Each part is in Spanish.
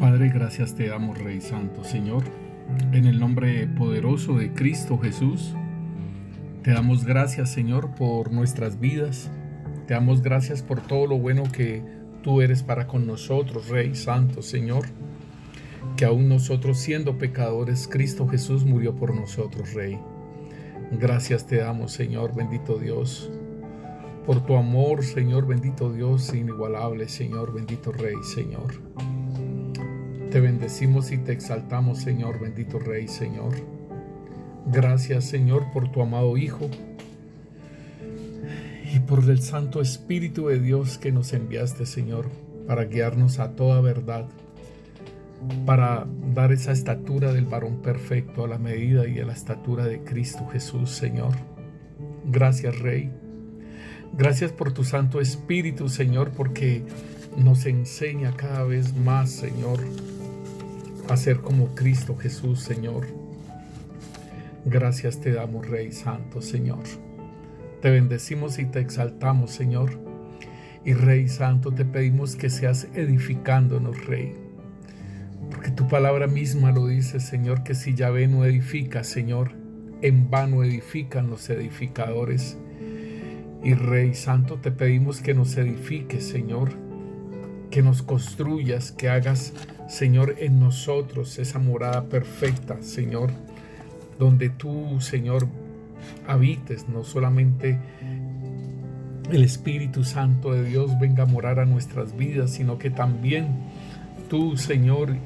Padre, gracias te damos, Rey Santo, Señor. En el nombre poderoso de Cristo Jesús, te damos gracias, Señor, por nuestras vidas. Te damos gracias por todo lo bueno que tú eres para con nosotros, Rey Santo, Señor. Que aún nosotros siendo pecadores, Cristo Jesús murió por nosotros, Rey. Gracias te damos, Señor, bendito Dios, por tu amor, Señor, bendito Dios, inigualable, Señor, bendito Rey, Señor. Te bendecimos y te exaltamos, Señor, bendito Rey, Señor. Gracias, Señor, por tu amado Hijo y por el Santo Espíritu de Dios que nos enviaste, Señor, para guiarnos a toda verdad, para dar esa estatura del varón perfecto a la medida y a la estatura de Cristo Jesús, Señor. Gracias, Rey. Gracias por tu Santo Espíritu, Señor, porque nos enseña cada vez más, Señor, a ser como Cristo Jesús, Señor. Gracias te damos, Rey Santo, Señor. Te bendecimos y te exaltamos, Señor. Y Rey Santo, te pedimos que seas edificándonos, Rey. Porque tu palabra misma lo dice, Señor, que si Yahvé no edifica, Señor, en vano edifican los edificadores. Y Rey Santo, te pedimos que nos edifiques, Señor, que nos construyas, que hagas, Señor, en nosotros esa morada perfecta, Señor, donde tú, Señor, habites, no solamente el Espíritu Santo de Dios venga a morar a nuestras vidas, sino que también tú, Señor,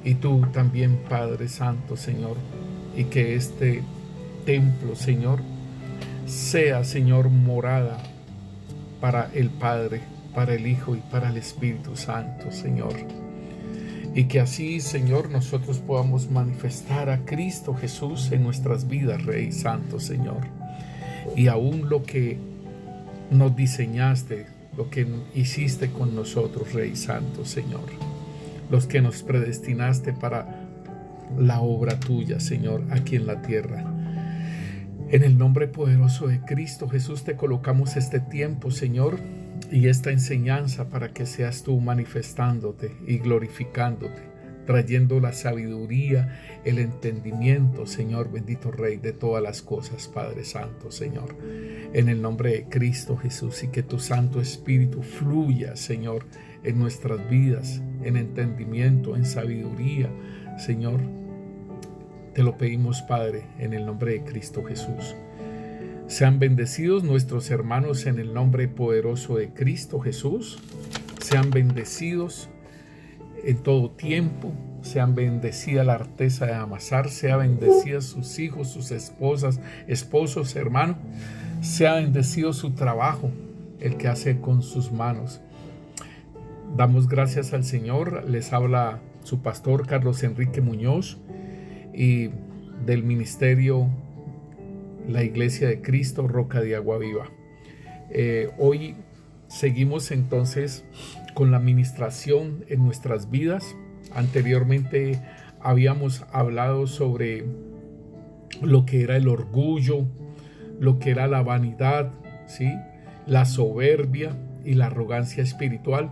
y tú también, Padre Santo, Señor, y que este templo, Señor, sea, Señor, morada para el Padre, para el Hijo y para el Espíritu Santo, Señor. Y que así, Señor, nosotros podamos manifestar a Cristo Jesús en nuestras vidas, Rey Santo, Señor. Y aún lo que nos diseñaste, lo que hiciste con nosotros, Rey Santo, Señor. Los que nos predestinaste para la obra tuya, Señor, aquí en la tierra. En el nombre poderoso de Cristo Jesús te colocamos este tiempo, Señor, y esta enseñanza para que seas tú manifestándote y glorificándote, trayendo la sabiduría, el entendimiento, Señor, bendito Rey de todas las cosas, Padre Santo, Señor, en el nombre de Cristo Jesús, y que tu Santo Espíritu fluya, Señor, en nuestras vidas, en entendimiento, en sabiduría, Señor. Te lo pedimos, Padre, en el nombre de Cristo Jesús. Sean bendecidos nuestros hermanos en el nombre poderoso de Cristo Jesús. Sean bendecidos en todo tiempo. Sean bendecida la artesa de amasar. Sean bendecidas sus hijos, sus esposas, esposos, hermanos. Sea bendecido su trabajo, el que hace con sus manos. Damos gracias al Señor. Les habla su pastor Carlos Enrique Muñoz y del ministerio La Iglesia de Cristo, Roca de Agua Viva. Hoy seguimos entonces con la ministración en nuestras vidas. Anteriormente habíamos hablado sobre lo que era el orgullo, lo que era la vanidad, ¿sí? La soberbia y la arrogancia espiritual.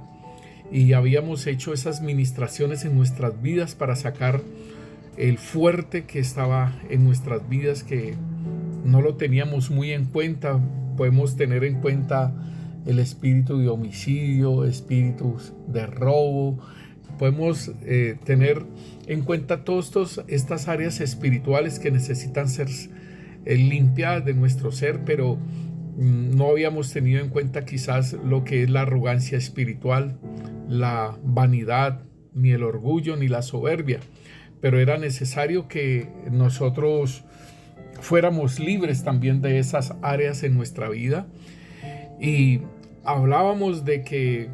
Y habíamos hecho esas ministraciones en nuestras vidas para sacar el fuerte que estaba en nuestras vidas, que no lo teníamos muy en cuenta. Podemos tener en cuenta el espíritu de homicidio, espíritus de robo. Podemos tener en cuenta todas estas áreas espirituales que necesitan ser limpiadas de nuestro ser, pero no habíamos tenido en cuenta quizás lo que es la arrogancia espiritual, la vanidad, ni el orgullo, ni la soberbia. Pero era necesario que nosotros fuéramos libres también de esas áreas en nuestra vida. Y hablábamos de que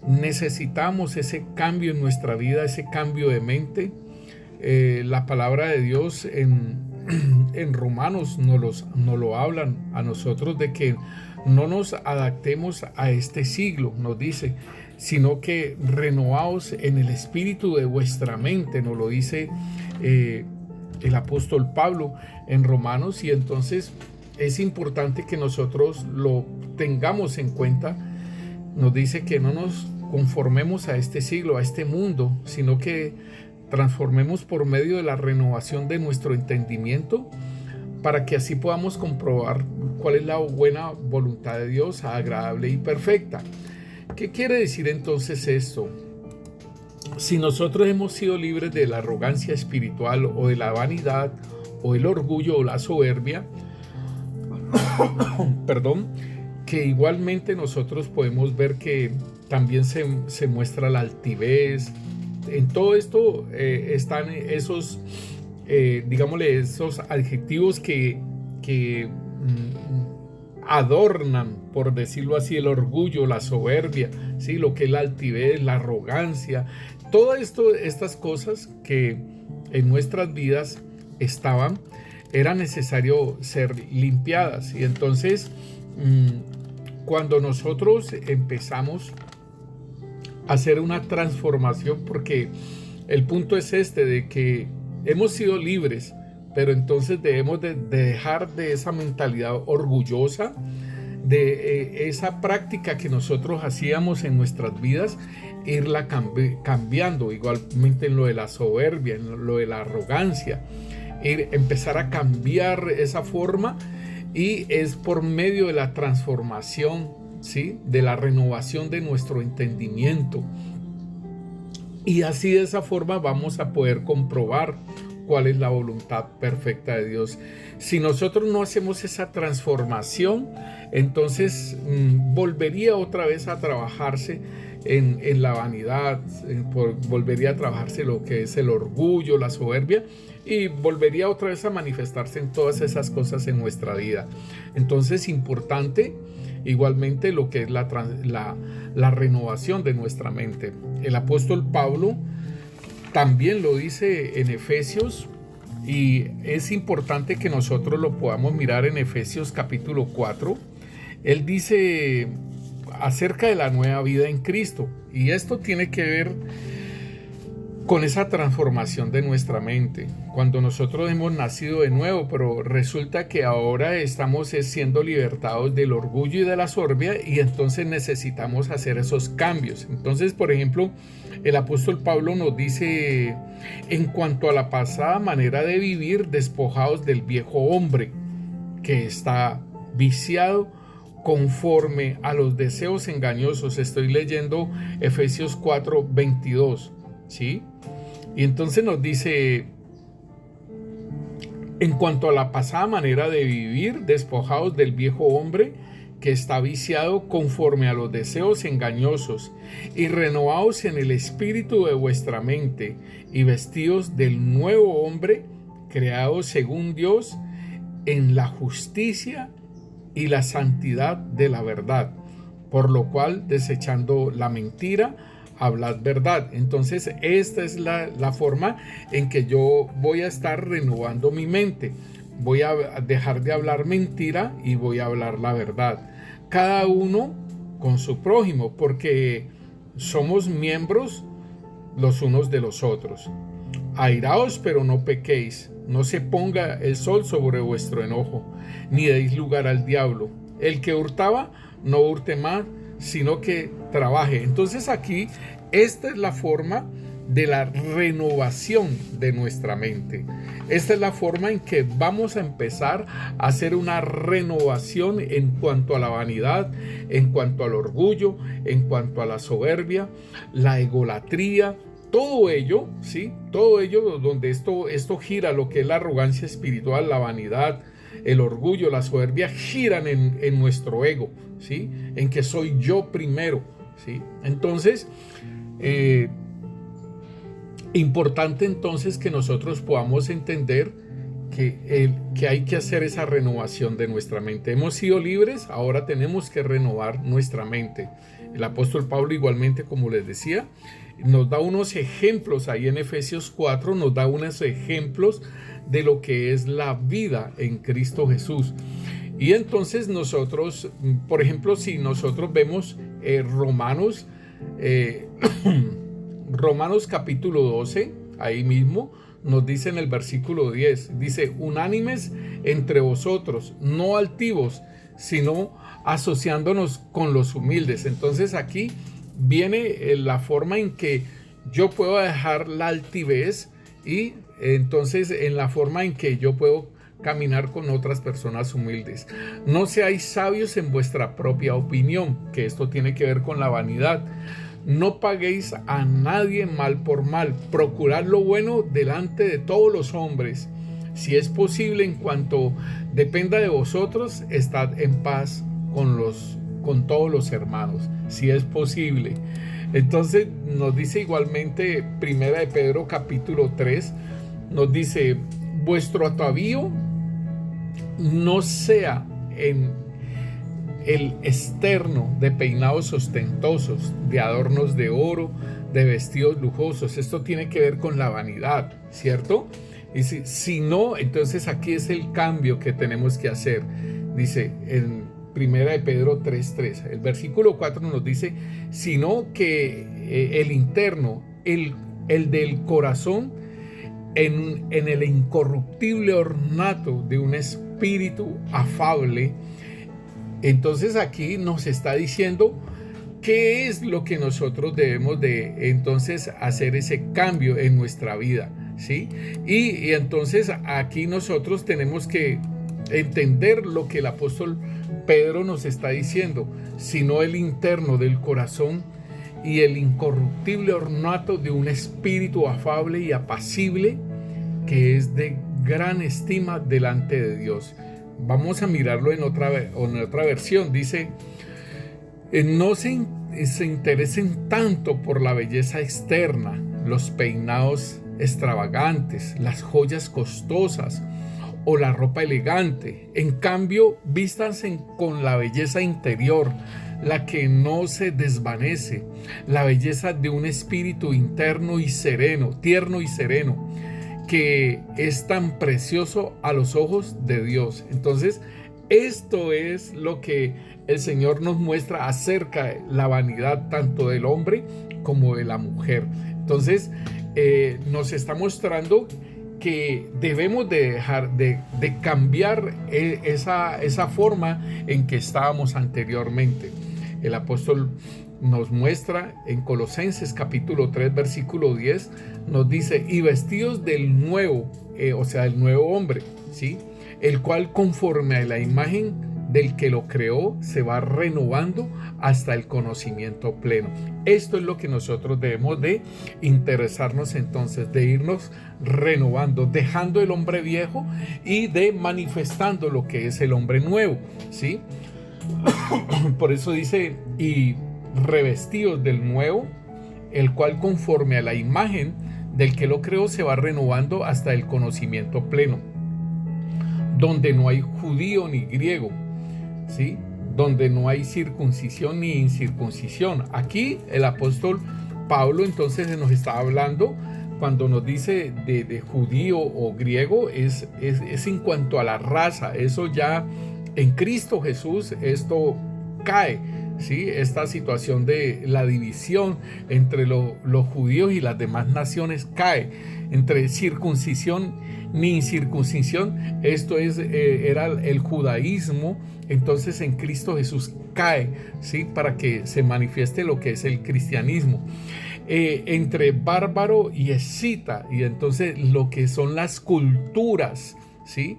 necesitamos ese cambio en nuestra vida, ese cambio de mente. La palabra de Dios en Romanos nos lo hablan a nosotros, de que no nos adaptemos a este siglo, nos dice, sino que renovaos en el espíritu de vuestra mente, nos lo dice el apóstol Pablo en Romanos. Y entonces es importante que nosotros lo tengamos en cuenta. Nos dice que no nos conformemos a este siglo, a este mundo, sino que transformemos por medio de la renovación de nuestro entendimiento, para que así podamos comprobar cuál es la buena voluntad de Dios, agradable y perfecta. ¿Qué quiere decir entonces esto? Si nosotros hemos sido libres de la arrogancia espiritual o de la vanidad o el orgullo o la soberbia, perdón, que igualmente nosotros podemos ver que también se muestra la altivez. En todo esto están esos, digámosle, esos adjetivos que adornan, por decirlo así, el orgullo, la soberbia, ¿sí? Lo que es la altivez, la arrogancia, todo esto, estas cosas que en nuestras vidas estaban, era necesario ser limpiadas. Y entonces, cuando nosotros empezamos a hacer una transformación, porque el punto es este, de que hemos sido libres, pero entonces debemos de dejar de esa mentalidad orgullosa, de esa práctica que nosotros hacíamos en nuestras vidas, irla cambiando, igualmente en lo de la soberbia, en lo de la arrogancia, empezar a cambiar esa forma, y es por medio de la transformación, ¿sí? De la renovación de nuestro entendimiento, y así de esa forma vamos a poder comprobar cuál es la voluntad perfecta de Dios. Si nosotros no hacemos esa transformación, entonces volvería otra vez a trabajarse en la vanidad, volvería a trabajarse lo que es el orgullo, la soberbia, y volvería otra vez a manifestarse en todas esas cosas en nuestra vida. Entonces, importante igualmente lo que es la renovación de nuestra mente. El apóstol Pablo también lo dice en Efesios, y es importante que nosotros lo podamos mirar en Efesios capítulo 4. Él dice acerca de la nueva vida en Cristo, y esto tiene que ver con esa transformación de nuestra mente. Cuando nosotros hemos nacido de nuevo, pero resulta que ahora estamos siendo libertados del orgullo y de la soberbia, y entonces necesitamos hacer esos cambios. Entonces, por ejemplo, el apóstol Pablo nos dice: en cuanto a la pasada manera de vivir, despojados del viejo hombre que está viciado conforme a los deseos engañosos. Estoy leyendo Efesios 4:22, ¿sí? Y entonces nos dice: en cuanto a la pasada manera de vivir, despojados del viejo hombre que está viciado conforme a los deseos engañosos, y renovados en el espíritu de vuestra mente, y vestidos del nuevo hombre, creado según Dios, en la justicia y la santidad de la verdad, por lo cual, desechando la mentira, hablad verdad. Entonces, esta es la forma en que yo voy a estar renovando mi mente. Voy a dejar de hablar mentira y voy a hablar la verdad. Cada uno con su prójimo, porque somos miembros los unos de los otros. Airaos, pero no pequéis. No se ponga el sol sobre vuestro enojo, ni deis lugar al diablo. El que hurtaba, no hurte más, sino que trabaje. Entonces aquí, esta es la forma de la renovación de nuestra mente. Esta es la forma en que vamos a empezar a hacer una renovación en cuanto a la vanidad, en cuanto al orgullo, en cuanto a la soberbia, la egolatría, todo ello, ¿sí? Todo ello donde esto gira, lo que es la arrogancia espiritual, la vanidad, el orgullo, la soberbia, giran en nuestro ego, ¿sí? En que soy yo primero, ¿sí? Entonces, importante entonces que nosotros podamos entender que hay que hacer esa renovación de nuestra mente. Hemos sido libres, ahora tenemos que renovar nuestra mente. El apóstol Pablo igualmente, como les decía, nos da unos ejemplos ahí en Efesios 4, nos da unos ejemplos de lo que es la vida en Cristo Jesús. Y entonces nosotros, por ejemplo, si nosotros vemos Romanos capítulo 12, ahí mismo nos dice en el versículo 10, dice: unánimes entre vosotros, no altivos, sino asociándonos con los humildes. Entonces aquí viene la forma en que yo puedo dejar la altivez y entonces en la forma en que yo puedo caminar con otras personas humildes. No seáis sabios en vuestra propia opinión, que esto tiene que ver con la vanidad. No paguéis a nadie mal por mal. Procurad lo bueno delante de todos los hombres. Si es posible, en cuanto dependa de vosotros, estad en paz con todos los hermanos. Si es posible. Entonces nos dice igualmente Primera de Pedro capítulo 3, nos dice: vuestro atavío no sea en el externo de peinados ostentosos, de adornos de oro, de vestidos lujosos. Esto tiene que ver con la vanidad, ¿cierto? Y si no, entonces aquí es el cambio que tenemos que hacer. Dice en Primera de Pedro 3:3, el versículo 4 nos dice: sino que el interno, el del corazón, en el incorruptible ornato de un espíritu afable. Entonces aquí nos está diciendo qué es lo que nosotros debemos de entonces hacer ese cambio en nuestra vida, ¿sí? Y entonces aquí nosotros tenemos que entender lo que el apóstol Pedro nos está diciendo, sino el interno del corazón y el incorruptible ornato de un espíritu afable y apacible, que es de gran estima delante de Dios. Vamos a mirarlo en otra versión. Dice: no se interesen tanto por la belleza externa, los peinados extravagantes, las joyas costosas o la ropa elegante. En cambio, vístanse con la belleza interior, la que no se desvanece, la belleza de un espíritu interno y sereno, tierno y sereno, que es tan precioso a los ojos de Dios. Entonces, esto es lo que el Señor nos muestra acerca de la vanidad tanto del hombre como de la mujer. Entonces, nos está mostrando que debemos de dejar de cambiar esa forma en que estábamos anteriormente. El apóstol nos muestra en Colosenses capítulo 3 versículo 10, nos dice: y vestidos del nuevo, o sea, del nuevo hombre, ¿sí? El cual conforme a la imagen del que lo creó se va renovando hasta el conocimiento pleno. Esto es lo que nosotros debemos de interesarnos entonces, de irnos renovando, dejando el hombre viejo y de manifestando lo que es el hombre nuevo, ¿sí? Por eso dice: y revestidos del nuevo, el cual conforme a la imagen del que lo creó se va renovando hasta el conocimiento pleno, donde no hay judío ni griego, ¿sí? Donde no hay circuncisión ni incircuncisión. Aquí el apóstol Pablo entonces nos está hablando, cuando nos dice de judío o griego, es en cuanto a la raza. Eso ya en Cristo Jesús esto cae, ¿sí? Esta situación de la división entre los judíos y las demás naciones cae. Entre circuncisión ni incircuncisión, esto era el judaísmo. Entonces en Cristo Jesús cae, ¿sí? Para que se manifieste lo que es el cristianismo. Entre bárbaro y escita, y entonces lo que son las culturas, ¿sí?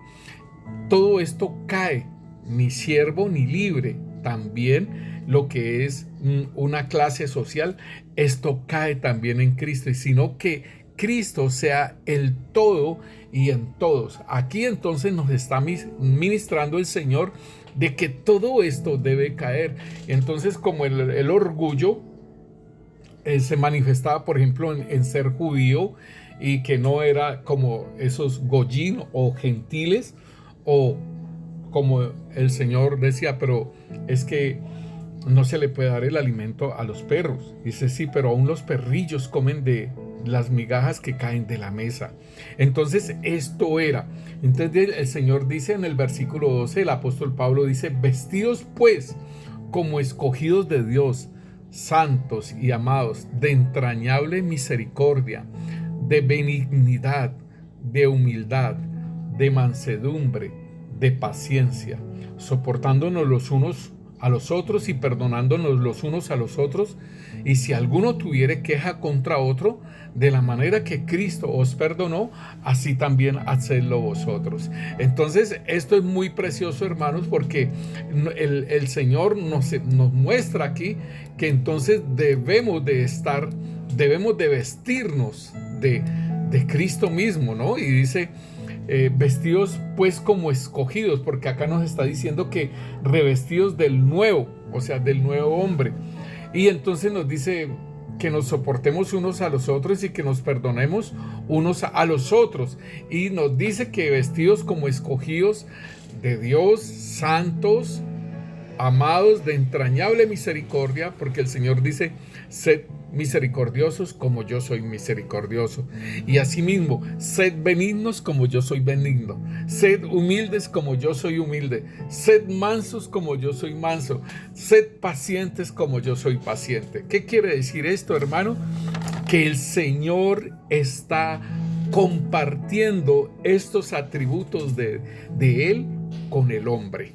Todo esto cae, ni siervo ni libre. También lo que es una clase social, esto cae también en Cristo, sino que Cristo sea el todo y en todos. Aquí entonces nos está ministrando el Señor de que todo esto debe caer. Entonces, como el orgullo se manifestaba, por ejemplo, en ser judío, y que no era como esos goyín o gentiles, o como el Señor decía: pero es que no se le puede dar el alimento a los perros. Dice: sí, pero aún los perrillos comen de las migajas que caen de la mesa. Entonces esto era. Entonces el Señor dice en el versículo 12, el apóstol Pablo dice: vestidos pues como escogidos de Dios, santos y amados, de entrañable misericordia, de benignidad, de humildad, de mansedumbre, de paciencia, soportándonos los unos a los otros y perdonándonos los unos a los otros. Y si alguno tuviere queja contra otro, de la manera que Cristo os perdonó, así también hacedlo vosotros. Entonces, esto es muy precioso, hermanos, porque el Señor nos muestra aquí que entonces debemos de vestirnos de Cristo mismo, ¿no? Y dice, vestidos pues como escogidos, porque acá nos está diciendo que revestidos del nuevo, o sea, del nuevo hombre. Y entonces nos dice que nos soportemos unos a los otros y que nos perdonemos unos a los otros. Y nos dice que vestidos como escogidos de Dios, santos, amados de entrañable misericordia, porque el Señor dice, sed misericordiosos como yo soy misericordioso. Y asimismo, sed benignos como yo soy benigno. Sed humildes como yo soy humilde. Sed mansos como yo soy manso. Sed pacientes como yo soy paciente. ¿Qué quiere decir esto, hermano? Que el Señor está compartiendo estos atributos de Él con el hombre.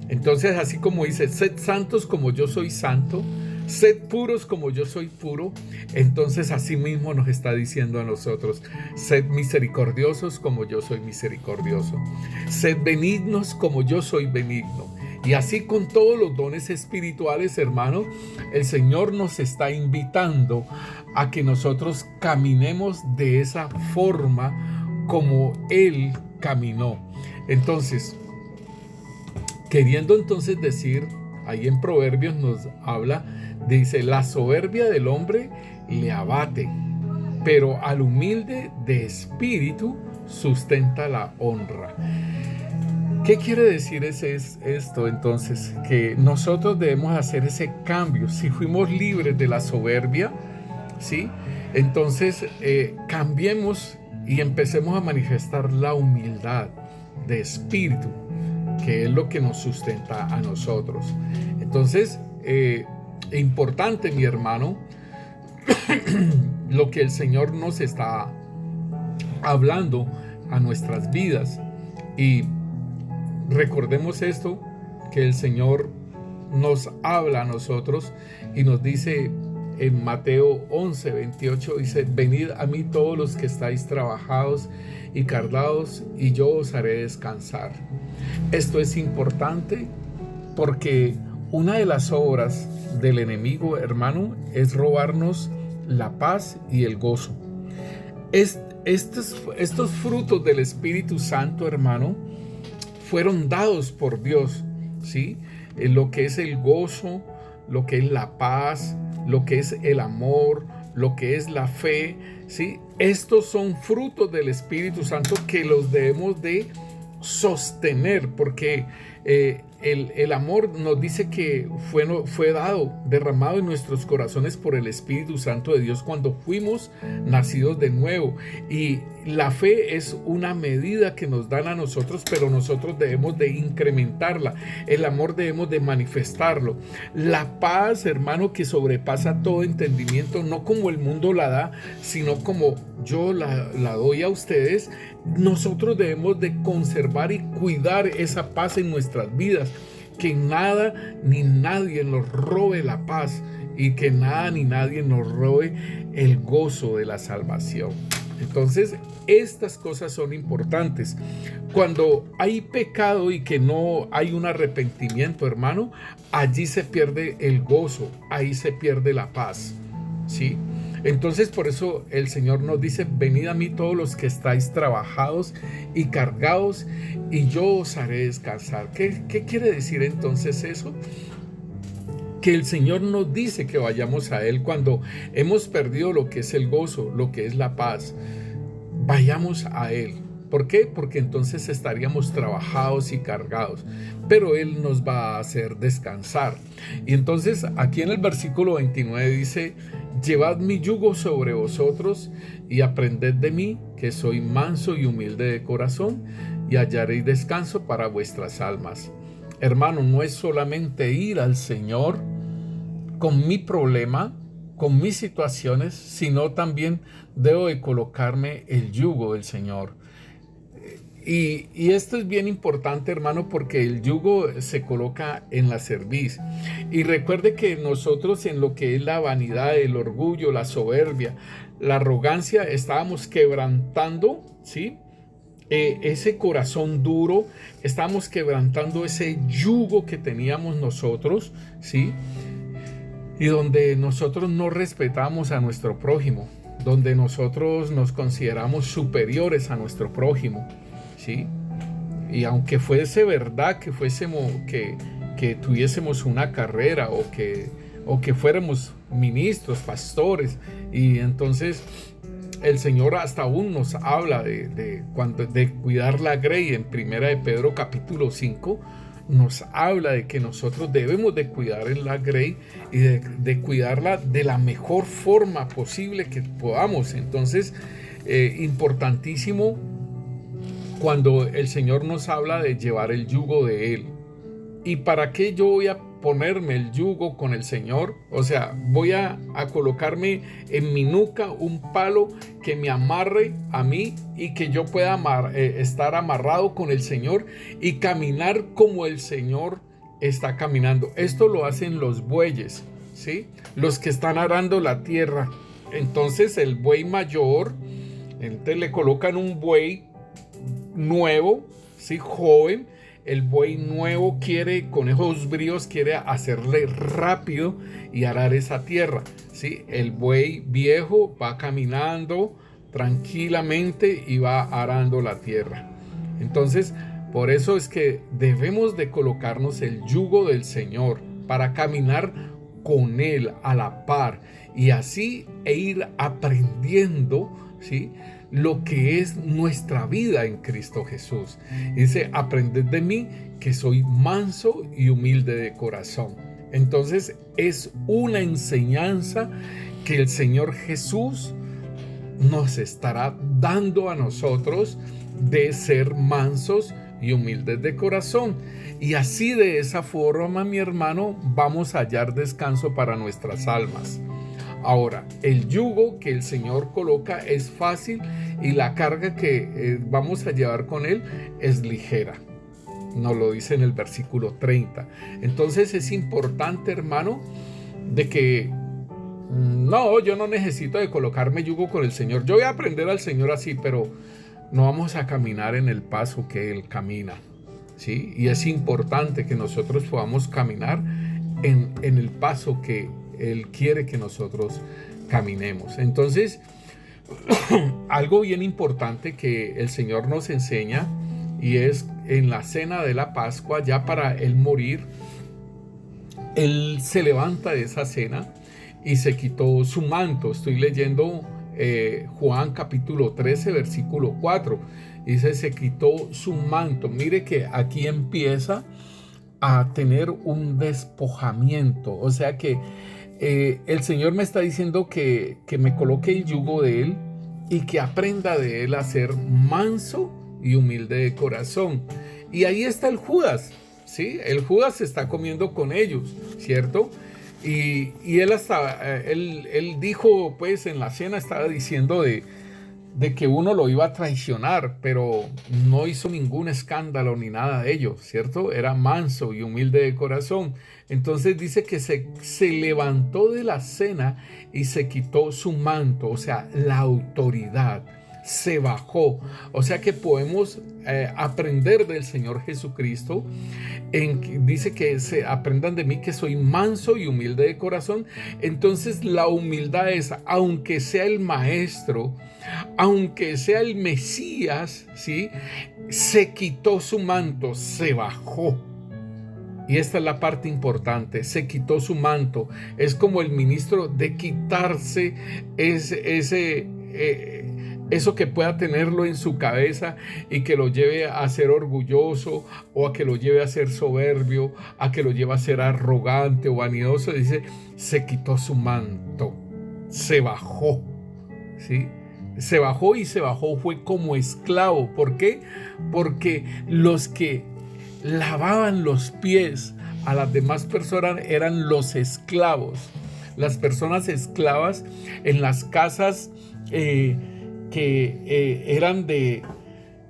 Entonces, así como dice, sed santos como yo soy santo, sed puros como yo soy puro, entonces así mismo nos está diciendo a nosotros, sed misericordiosos como yo soy misericordioso, sed benignos como yo soy benigno. Y así con todos los dones espirituales, hermano, el Señor nos está invitando a que nosotros caminemos de esa forma como Él caminó. Entonces, queriendo entonces decir, ahí en Proverbios nos habla, dice, la soberbia del hombre le abate, pero al humilde de espíritu sustenta la honra. ¿Qué quiere decir esto entonces? Que nosotros debemos hacer ese cambio. Si fuimos libres de la soberbia, ¿sí? Entonces cambiemos y empecemos a manifestar la humildad de espíritu, que es lo que nos sustenta a nosotros. Entonces, importante, mi hermano, lo que el Señor nos está hablando a nuestras vidas. Y recordemos esto, que el Señor nos habla a nosotros y nos dice en Mateo 11, 28, dice, venid a mí todos los que estáis trabajados y cargados, y yo os haré descansar. Esto es importante porque una de las obras del enemigo, hermano, es robarnos la paz y el gozo. Estos frutos del Espíritu Santo, hermano, fueron dados por Dios, ¿sí? Lo que es el gozo, lo que es la paz, lo que es el amor, lo que es la fe, ¿sí? Estos son frutos del Espíritu Santo que los debemos de sostener, porque el amor nos dice que fue dado, derramado en nuestros corazones por el Espíritu Santo de Dios cuando fuimos nacidos de nuevo. Y la fe es una medida que nos dan a nosotros, pero nosotros debemos de incrementarla. El amor debemos de manifestarlo. La paz, hermano, que sobrepasa todo entendimiento, no como el mundo la da, sino como yo la doy a ustedes. Nosotros debemos de conservar y cuidar esa paz en nuestras vidas, que nada ni nadie nos robe la paz y que nada ni nadie nos robe el gozo de la salvación. Entonces, estas cosas son importantes. Cuando hay pecado y que no hay un arrepentimiento, hermano, allí se pierde el gozo, ahí se pierde la paz, ¿sí? Entonces, por eso el Señor nos dice, venid a mí todos los que estáis trabajados y cargados, y yo os haré descansar. ¿Qué quiere decir entonces eso? Que el Señor nos dice que vayamos a Él cuando hemos perdido lo que es el gozo, lo que es la paz. Vayamos a Él. ¿Por qué? Porque entonces estaríamos trabajados y cargados, pero Él nos va a hacer descansar. Y entonces aquí en el versículo 29 dice, llevad mi yugo sobre vosotros y aprended de mí, que soy manso y humilde de corazón, y hallaréis descanso para vuestras almas. Hermano, no es solamente ir al Señor con mi problema, con mis situaciones, sino también debo de colocarme el yugo del Señor. Y esto es bien importante, hermano, porque el yugo se coloca en la cerviz. Y recuerde que nosotros en lo que es la vanidad, el orgullo, la soberbia, la arrogancia, estábamos quebrantando, ¿sí? Ese corazón duro, estábamos quebrantando ese yugo que teníamos nosotros, ¿sí? Y donde nosotros no respetamos a nuestro prójimo, donde nosotros nos consideramos superiores a nuestro prójimo, ¿sí? Y aunque fuese verdad que que tuviésemos una carrera o que fuéramos ministros, pastores, y entonces el Señor hasta aún nos habla de cuidar la grey en 1 de Pedro capítulo 5, nos habla de que nosotros debemos de cuidar la grey y de cuidarla de la mejor forma posible que podamos. Entonces, importantísimo cuando el Señor nos habla de llevar el yugo de Él. ¿Y para qué yo voy a ponerme el yugo con el Señor? O sea, voy a colocarme en mi nuca un palo que me amarre a mí y que yo pueda estar amarrado con el Señor y caminar como el Señor está caminando. Esto lo hacen los bueyes, ¿sí? Los que están arando la tierra. Entonces el buey mayor, entonces le colocan un buey nuevo, ¿sí? Joven. El buey nuevo con esos bríos quiere hacerle rápido y arar esa tierra, ¿sí? El buey viejo va caminando tranquilamente y va arando la tierra. Entonces, por eso es que debemos de colocarnos el yugo del Señor para caminar con Él a la par y así ir aprendiendo, ¿sí?, lo que es nuestra vida en Cristo Jesús. Dice, aprended de mí que soy manso y humilde de corazón. Entonces es una enseñanza que el Señor Jesús nos estará dando a nosotros de ser mansos y humildes de corazón. Y así, de esa forma, mi hermano, vamos a hallar descanso para nuestras almas. Ahora, el yugo que el Señor coloca es fácil y la carga que vamos a llevar con Él es ligera. Nos lo dice en el versículo 30. Entonces es importante, hermano, de que no, yo no necesito de colocarme yugo con el Señor. Yo voy a aprender al Señor así, pero no vamos a caminar en el paso que Él camina, ¿sí? Y es importante que nosotros podamos caminar en el paso que Él quiere que nosotros caminemos. Entonces, algo bien importante que el Señor nos enseña, y es en la cena de la Pascua, ya para Él morir, Él se levanta de esa cena y se quitó su manto. Estoy leyendo Juan capítulo 13, versículo 4. Dice, se quitó su manto. Mire que aquí empieza a tener un despojamiento. O sea que el Señor me está diciendo que me coloque el yugo de Él y que aprenda de Él a ser manso y humilde de corazón. Y ahí está el Judas, ¿sí? El Judas se está comiendo con ellos, ¿cierto? Y él dijo, pues en la cena estaba diciendo de que uno lo iba a traicionar, pero no hizo ningún escándalo ni nada de ello, ¿cierto? Era manso y humilde de corazón. Entonces dice que se levantó de la cena y se quitó su manto, o sea, la autoridad. Se bajó. O sea que podemos aprender del Señor Jesucristo. Dice que aprendan de mí que soy manso y humilde de corazón. Entonces la humildad es, aunque sea el maestro, aunque sea el Mesías, ¿sí?, se quitó su manto, se bajó. Y esta es la parte importante, se quitó su manto. Es como el ministro de quitarse eso que pueda tenerlo en su cabeza y que lo lleve a ser orgulloso, o a que lo lleve a ser soberbio, a que lo lleve a ser arrogante o vanidoso. Dice, se quitó su manto, se bajó, ¿sí? Se bajó, y se bajó fue como esclavo. ¿Por qué? Porque los que lavaban los pies a las demás personas eran los esclavos. Las personas esclavas en las casas que eran de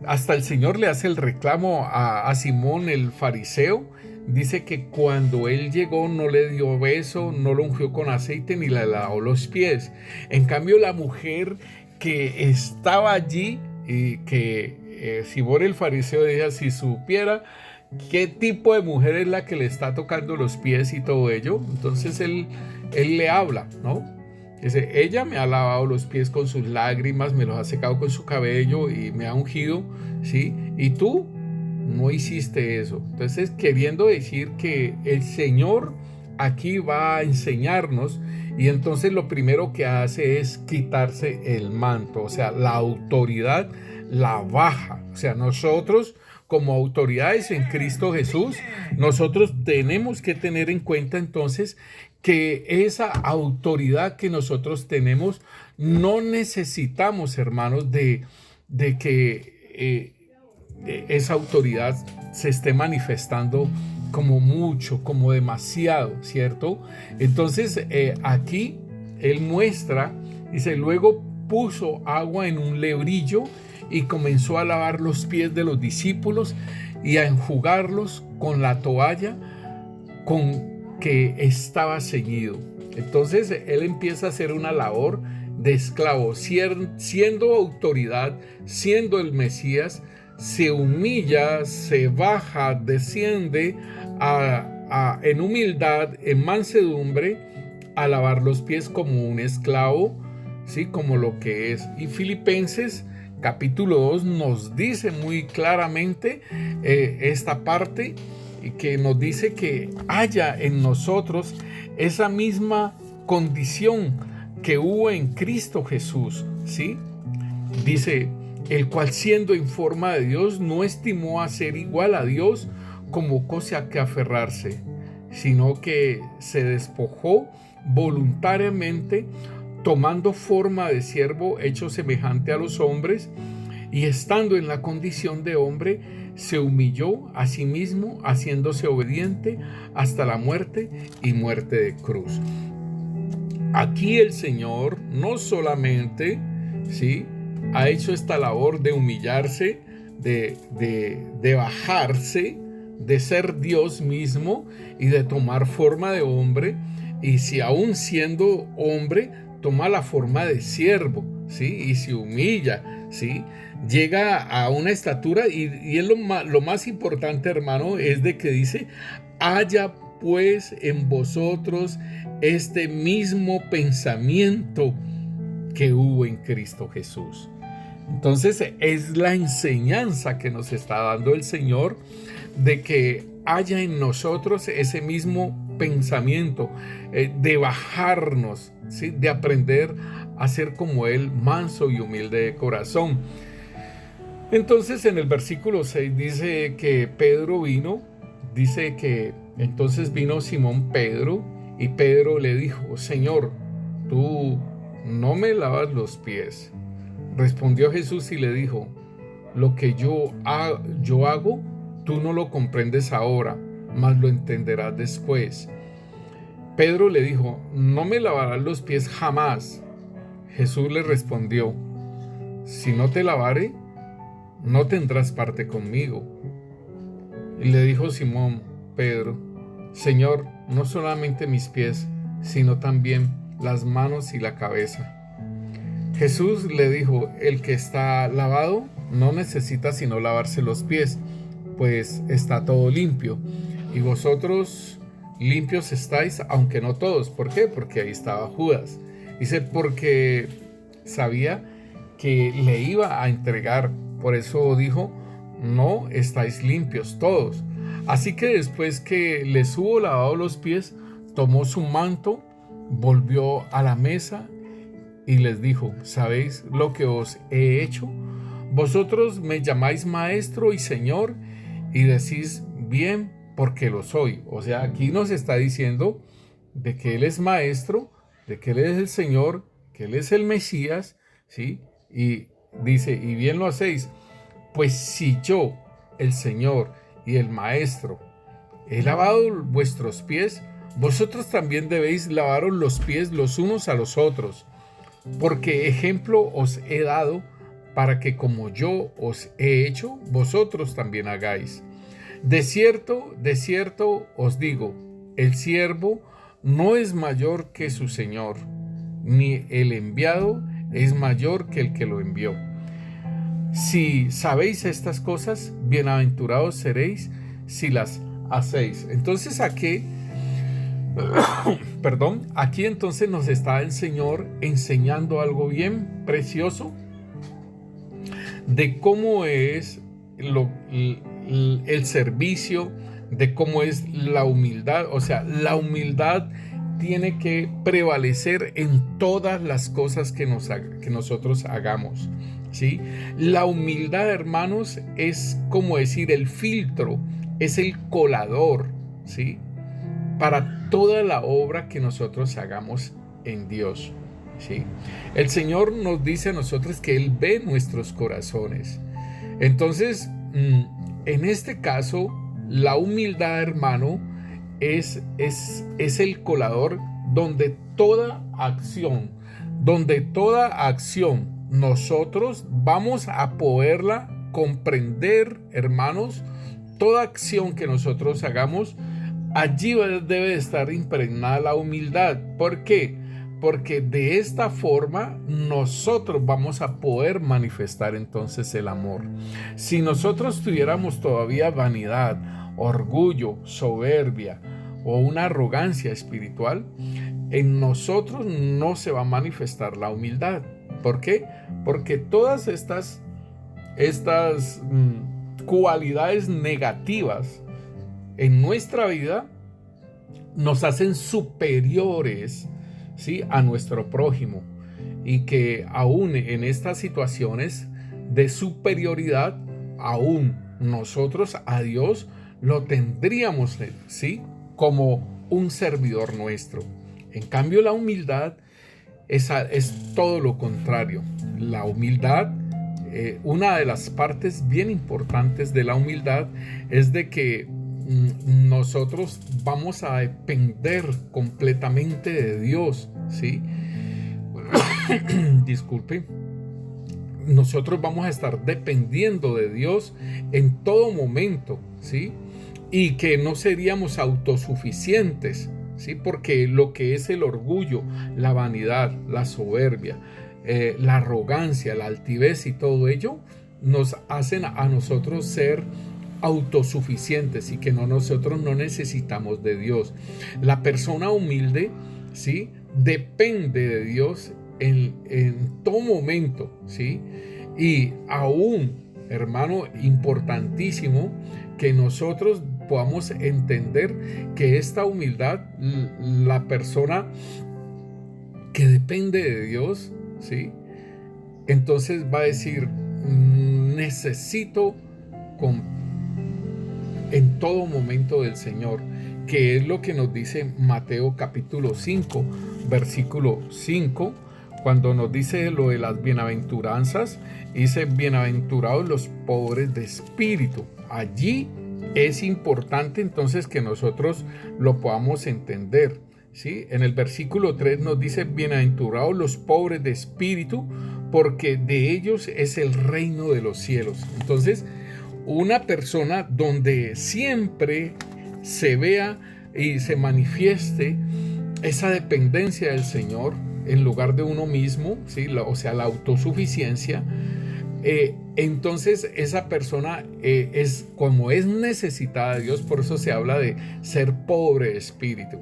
hasta el Señor le hace el reclamo a Simón el fariseo. Dice que cuando él llegó no le dio beso, no lo ungió con aceite ni le lavó los pies. En cambio, la mujer que estaba allí y que Simón el fariseo decía, si supiera qué tipo de mujer es la que le está tocando los pies y todo ello, entonces él le habla, ¿no? Dice, ella me ha lavado los pies con sus lágrimas, me los ha secado con su cabello y me ha ungido, ¿sí? Y tú no hiciste eso. Entonces, queriendo decir que el Señor aquí va a enseñarnos, y entonces lo primero que hace es quitarse el manto, o sea, la autoridad la baja. O sea, nosotros como autoridades en Cristo Jesús, nosotros tenemos que tener en cuenta entonces que esa autoridad que nosotros tenemos, no necesitamos, hermanos, de que esa autoridad se esté manifestando como mucho, como demasiado, ¿cierto? Entonces, aquí él muestra, dice, luego puso agua en un lebrillo y comenzó a lavar los pies de los discípulos y a enjugarlos con la toalla con que estaba ceñido. Entonces él empieza a hacer una labor de esclavo, siendo autoridad, siendo el Mesías, se humilla, se baja, desciende en humildad, en mansedumbre, a lavar los pies como un esclavo, ¿sí? Como lo que es. Y Filipenses capítulo 2 nos dice muy claramente esta parte, que nos dice que haya en nosotros esa misma condición que hubo en Cristo Jesús, ¿sí? Dice, el cual siendo en forma de Dios no estimó a ser igual a Dios como cosa a que aferrarse, sino que se despojó voluntariamente, tomando forma de siervo hecho semejante a los hombres, y estando en la condición de hombre, se humilló a sí mismo, haciéndose obediente hasta la muerte y muerte de cruz. Aquí el Señor no solamente, ¿sí?, ha hecho esta labor de humillarse, de bajarse, de ser Dios mismo y de tomar forma de hombre, y si aún siendo hombre toma la forma de siervo, ¿sí?, y se humilla, ¿sí?, llega a una estatura, y es lo más importante, hermano, es de que dice, haya pues en vosotros este mismo pensamiento que hubo en Cristo Jesús. Entonces es la enseñanza que nos está dando el Señor, de que haya en nosotros ese mismo pensamiento, de bajarnos, ¿sí?, de aprender a ser como Él, manso y humilde de corazón. Entonces en el versículo 6 dice que Pedro vino, dice que entonces vino Simón Pedro, y Pedro le dijo, Señor, tú no me lavas los pies. Respondió Jesús y le dijo, lo que yo hago, tú no lo comprendes ahora, mas lo entenderás después. Pedro le dijo, no me lavarás los pies jamás. Jesús le respondió, si no te lavare, no tendrás parte conmigo. Y le dijo Simón Pedro, Señor, no solamente mis pies, sino también las manos y la cabeza. Jesús le dijo, el que está lavado no necesita sino lavarse los pies, pues está todo limpio. Y vosotros limpios estáis, aunque no todos. ¿Por qué? Porque ahí estaba Judas. Dice, porque sabía que le iba a entregar. Por eso dijo, no estáis limpios todos. Así que después que les hubo lavado los pies, tomó su manto, volvió a la mesa y les dijo, ¿sabéis lo que os he hecho? Vosotros me llamáis maestro y señor, y decís bien porque lo soy. O sea, aquí nos está diciendo de que Él es maestro, de que Él es el Señor, que Él es el Mesías, ¿sí? Y dice, y bien lo hacéis, pues si yo, el Señor y el Maestro, he lavado vuestros pies, vosotros también debéis lavaros los pies los unos a los otros, porque ejemplo os he dado para que como yo os he hecho, vosotros también hagáis. De cierto os digo, el siervo no es mayor que su Señor, ni el enviado es mayor que el que lo envió. Si sabéis estas cosas, bienaventurados seréis si las hacéis. Entonces aquí entonces nos está el Señor enseñando algo bien precioso de cómo es el servicio, de cómo es la humildad. O sea, la humildad tiene que prevalecer en todas las cosas que nosotros hagamos, ¿sí? La humildad, hermanos, es como decir el filtro, es el colador, ¿sí? Para toda la obra que nosotros hagamos en Dios, ¿sí? El Señor nos dice a nosotros que Él ve nuestros corazones. Entonces, en este caso, la humildad, hermano, es el colador donde toda acción nosotros vamos a poderla comprender, hermanos. Toda acción que nosotros hagamos, allí debe estar impregnada la humildad. ¿Por qué? Porque de esta forma nosotros vamos a poder manifestar entonces el amor. Si nosotros tuviéramos todavía vanidad, orgullo, soberbia o una arrogancia espiritual, en nosotros no se va a manifestar la humildad. ¿Por qué? Porque todas estas cualidades negativas en nuestra vida nos hacen superiores, ¿sí?, a nuestro prójimo, y que aún en estas situaciones de superioridad, aún nosotros a Dios lo tendríamos, ¿sí?, como un servidor nuestro. En cambio, la humildad es todo lo contrario. La humildad, una de las partes bien importantes de la humildad es de que nosotros vamos a depender completamente de Dios, ¿sí? Disculpe. Nosotros vamos a estar dependiendo de Dios en todo momento, ¿sí? Y que no seríamos autosuficientes, ¿sí? Porque lo que es el orgullo, la vanidad, la soberbia, la arrogancia, la altivez y todo ello nos hacen a nosotros ser autosuficientes y que nosotros no necesitamos de Dios. La persona humilde, ¿sí?, depende de Dios en todo momento, ¿sí? Y aún, hermano, importantísimo que nosotros podamos entender que esta humildad, la persona que depende de Dios, ¿sí?, entonces va a decir, necesito en todo momento del Señor, que es lo que nos dice Mateo capítulo 5, versículo 5, cuando nos dice lo de las bienaventuranzas. Dice, bienaventurados los pobres de espíritu. Allí es importante entonces que nosotros lo podamos entender, ¿sí? En el versículo 3 nos dice, bienaventurados los pobres de espíritu, porque de ellos es el reino de los cielos. Entonces, una persona donde siempre se vea y se manifieste esa dependencia del Señor en lugar de uno mismo, ¿sí?, o sea, la autosuficiencia, entonces esa persona es como es necesitada de Dios. Por eso se habla de ser pobre de espíritu,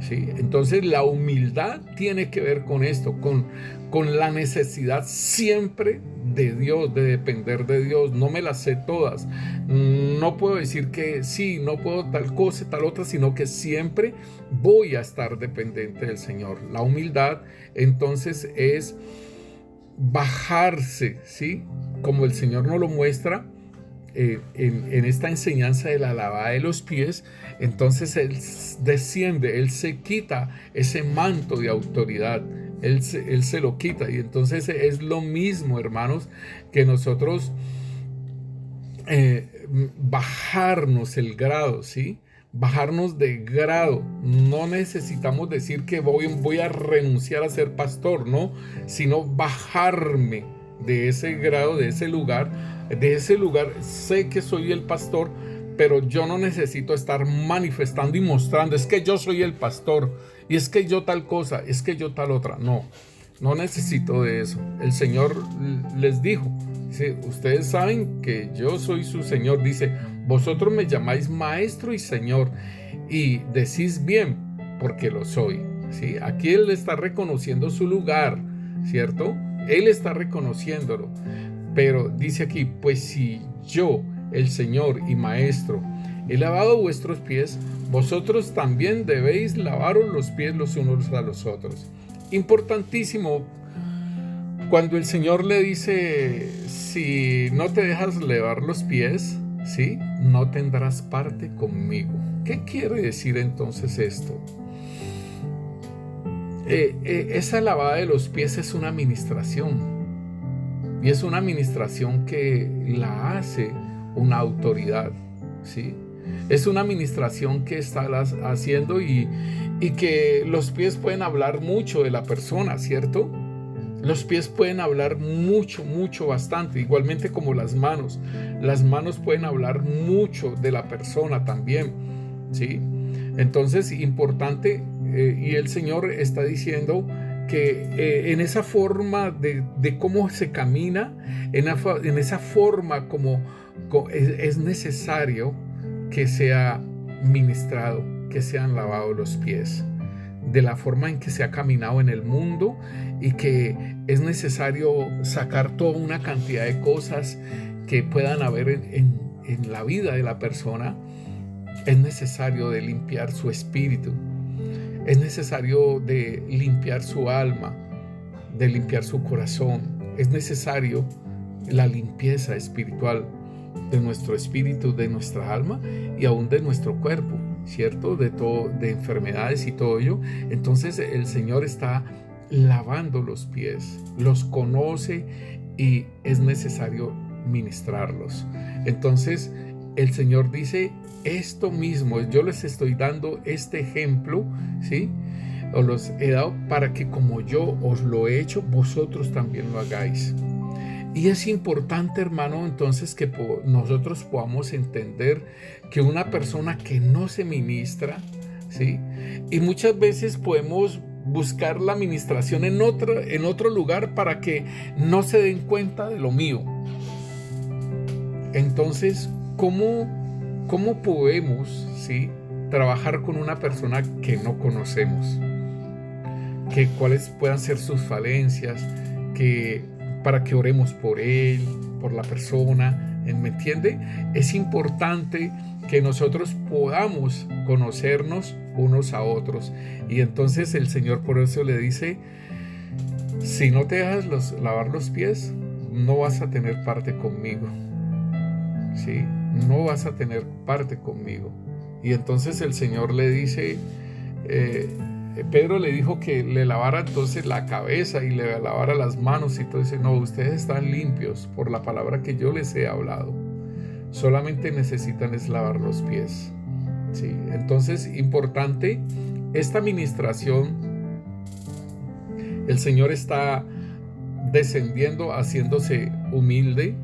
¿sí? Entonces la humildad tiene que ver con esto, con la necesidad siempre de Dios, de depender de Dios. No me las sé todas, no puedo decir que sí, no puedo tal cosa, tal otra, sino que siempre voy a estar dependiente del Señor. La humildad entonces es bajarse, ¿sí?, como el Señor nos lo muestra en esta enseñanza de la lavada de los pies. Entonces Él desciende, Él se quita ese manto de autoridad, Él se lo quita. Y entonces es lo mismo, hermanos, que nosotros bajarnos el grado, ¿sí? Bajarnos de grado. No necesitamos decir que voy a renunciar a ser pastor, no, sino bajarme, de ese grado, de ese lugar, sé que soy el pastor, pero yo no necesito estar manifestando y mostrando, es que yo soy el pastor, y es que yo tal cosa, es que yo tal otra. No necesito de eso. El Señor les dijo, dice, ustedes saben que yo soy su Señor. Dice, vosotros me llamáis maestro y Señor, y decís bien, porque lo soy. ¿Sí? Aquí Él está reconociendo su lugar, ¿cierto? Él está reconociéndolo. Pero dice aquí, pues si yo, el Señor y Maestro, he lavado vuestros pies, vosotros también debéis lavaros los pies los unos a los otros. Importantísimo, cuando el Señor le dice, si no te dejas lavar los pies, ¿sí?, no tendrás parte conmigo. ¿Qué quiere decir entonces esto? Esa lavada de los pies es una administración. Y es una administración que la hace una autoridad, ¿sí? Es una administración que está haciendo y que los pies pueden hablar mucho de la persona, ¿cierto? Los pies pueden hablar mucho, bastante, igualmente como las manos. Las manos pueden hablar mucho de la persona también, ¿sí? Entonces, importante, y el Señor está diciendo que en esa forma de cómo se camina, en esa forma como es necesario que sea ministrado, que sean lavados los pies, de la forma en que se ha caminado en el mundo, y que es necesario sacar toda una cantidad de cosas que puedan haber en la vida de la persona. Es necesario de limpiar su espíritu. Es necesario de limpiar su alma, de limpiar su corazón. Es necesario la limpieza espiritual de nuestro espíritu, de nuestra alma y aún de nuestro cuerpo, ¿cierto? De enfermedades y todo ello. Entonces el Señor está lavando los pies, los conoce y es necesario ministrarlos. Entonces el Señor dice esto mismo, yo les estoy dando este ejemplo, ¿sí? Os los he dado para que como yo os lo he hecho, vosotros también lo hagáis. Y es importante, hermano, entonces que nosotros podamos entender que una persona que no se ministra, ¿sí? Y muchas veces podemos buscar la ministración en otro lugar para que no se den cuenta de lo mío. Entonces, ¿cómo podemos, ¿sí?, trabajar con una persona que no conocemos? ¿Cuáles puedan ser sus falencias? Para que oremos por él, por la persona, ¿me entiende? Es importante que nosotros podamos conocernos unos a otros. Y entonces el Señor por eso le dice, si no te dejas lavar los pies, no vas a tener parte conmigo. ¿Sí? No vas a tener parte conmigo. Y entonces el Señor le dice, Pedro le dijo que le lavara entonces la cabeza y le lavara las manos y todo. Dice, no, ustedes están limpios por la palabra que yo les he hablado. Solamente necesitan es lavar los pies. ¿Sí? Entonces, importante, esta administración, el Señor está descendiendo, haciéndose humilde,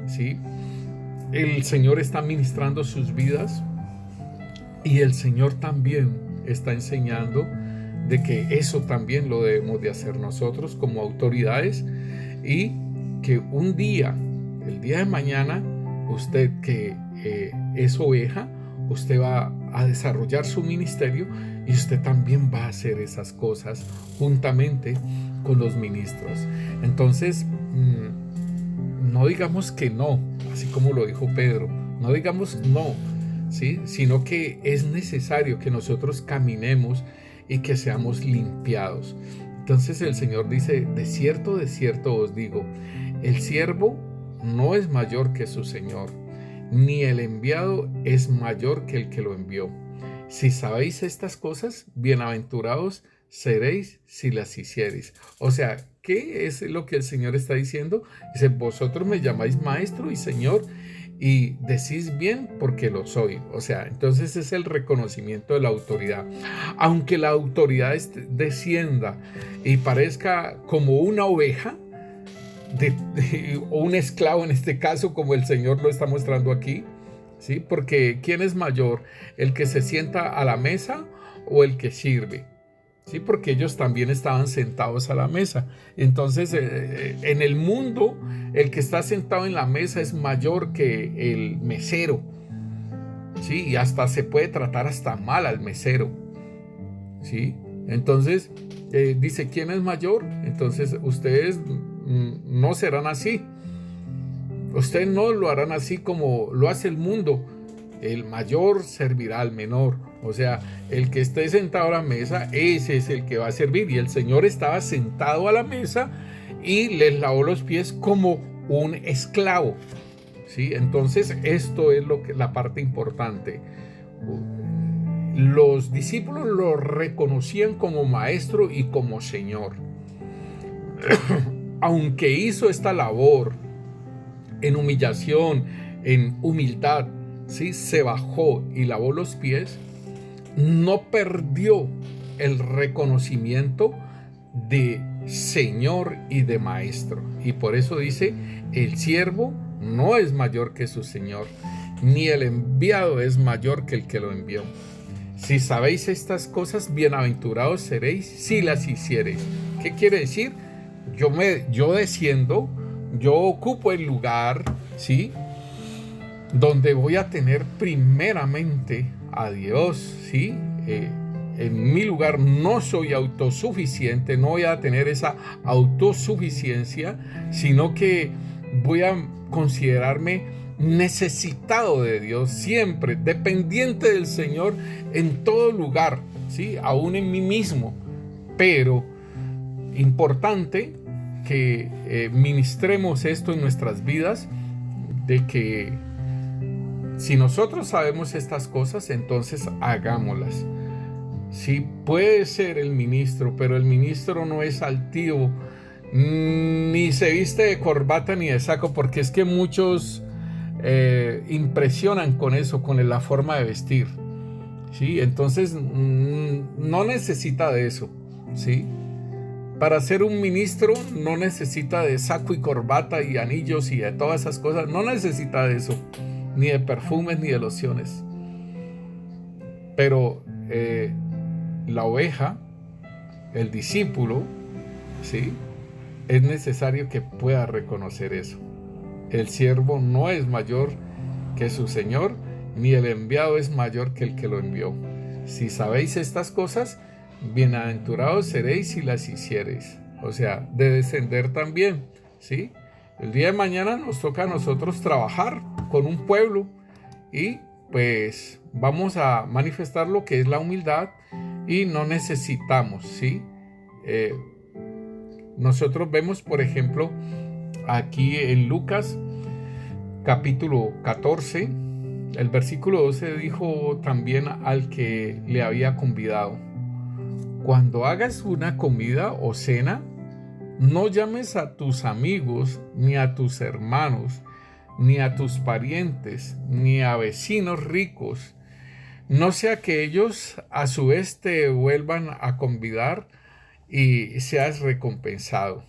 ¿sí? El Señor está ministrando sus vidas y el Señor también está enseñando de que eso también lo debemos de hacer nosotros como autoridades, y que un día, el día de mañana, usted que es oveja, usted va a desarrollar su ministerio y usted también va a hacer esas cosas juntamente con los ministros. Entonces, no digamos que no, así como lo dijo Pedro, no digamos no, ¿sí?, sino que es necesario que nosotros caminemos y que seamos limpiados. Entonces el Señor dice, de cierto os digo, el siervo no es mayor que su Señor, ni el enviado es mayor que el que lo envió. Si sabéis estas cosas, bienaventurados seréis si las hiciereis. O sea, ¿qué es lo que el Señor está diciendo? Dice, vosotros me llamáis maestro y Señor, y decís bien porque lo soy. O sea, entonces es el reconocimiento de la autoridad. Aunque la autoridad descienda y parezca como una oveja, o un esclavo en este caso, como el Señor lo está mostrando aquí, ¿sí? Porque ¿quién es mayor? ¿El que se sienta a la mesa o el que sirve? Sí, porque ellos también estaban sentados a la mesa. Entonces, en el mundo, el que está sentado en la mesa es mayor que el mesero. Sí, y hasta se puede tratar hasta mal al mesero. Sí, entonces dice, ¿quién es mayor? Entonces, ustedes no serán así. Ustedes no lo harán así como lo hace el mundo. El mayor servirá al menor. O sea, el que esté sentado a la mesa, ese es el que va a servir. Y el Señor estaba sentado a la mesa y les lavó los pies como un esclavo. ¿Sí? Entonces, esto es la parte importante. Los discípulos lo reconocían como maestro y como Señor. Aunque hizo esta labor en humillación, en humildad, ¿sí? Se bajó y lavó los pies, no perdió el reconocimiento de Señor y de Maestro. Y por eso dice, el siervo no es mayor que su Señor, ni el enviado es mayor que el que lo envió. Si sabéis estas cosas, bienaventurados seréis si las hiciereis. ¿Qué quiere decir? Yo desciendo, yo ocupo el lugar, ¿sí? Donde voy a tener primeramente a Dios, ¿sí? En mi lugar no soy autosuficiente, no voy a tener esa autosuficiencia, sino que voy a considerarme necesitado de Dios siempre, dependiente del Señor en todo lugar, ¿sí? Aún en mí mismo. Pero importante que ministremos esto en nuestras vidas, de que si nosotros sabemos estas cosas, entonces hagámoslas. Sí, puede ser el ministro, pero el ministro no es altivo, ni se viste de corbata ni de saco, porque es que muchos impresionan con eso, con la forma de vestir. ¿Sí? Entonces no necesita de eso. ¿Sí? Para ser un ministro no necesita de saco y corbata y anillos y de todas esas cosas, no necesita de eso, ni de perfumes ni de lociones. Pero la oveja, el discípulo, ¿sí? Es necesario que pueda reconocer eso. El siervo no es mayor que su Señor, ni el enviado es mayor que el que lo envió. Si sabéis estas cosas, bienaventurados seréis si las hiciereis. O sea, de descender también, ¿sí? El día de mañana nos toca a nosotros trabajar con un pueblo y pues vamos a manifestar lo que es la humildad y no necesitamos, ¿sí? Nosotros vemos, por ejemplo, aquí en Lucas capítulo 14, el versículo 12 dijo también al que le había convidado: cuando hagas una comida o cena, no llames a tus amigos, ni a tus hermanos, ni a tus parientes, ni a vecinos ricos, no sea que ellos a su vez te vuelvan a convidar y seas recompensado.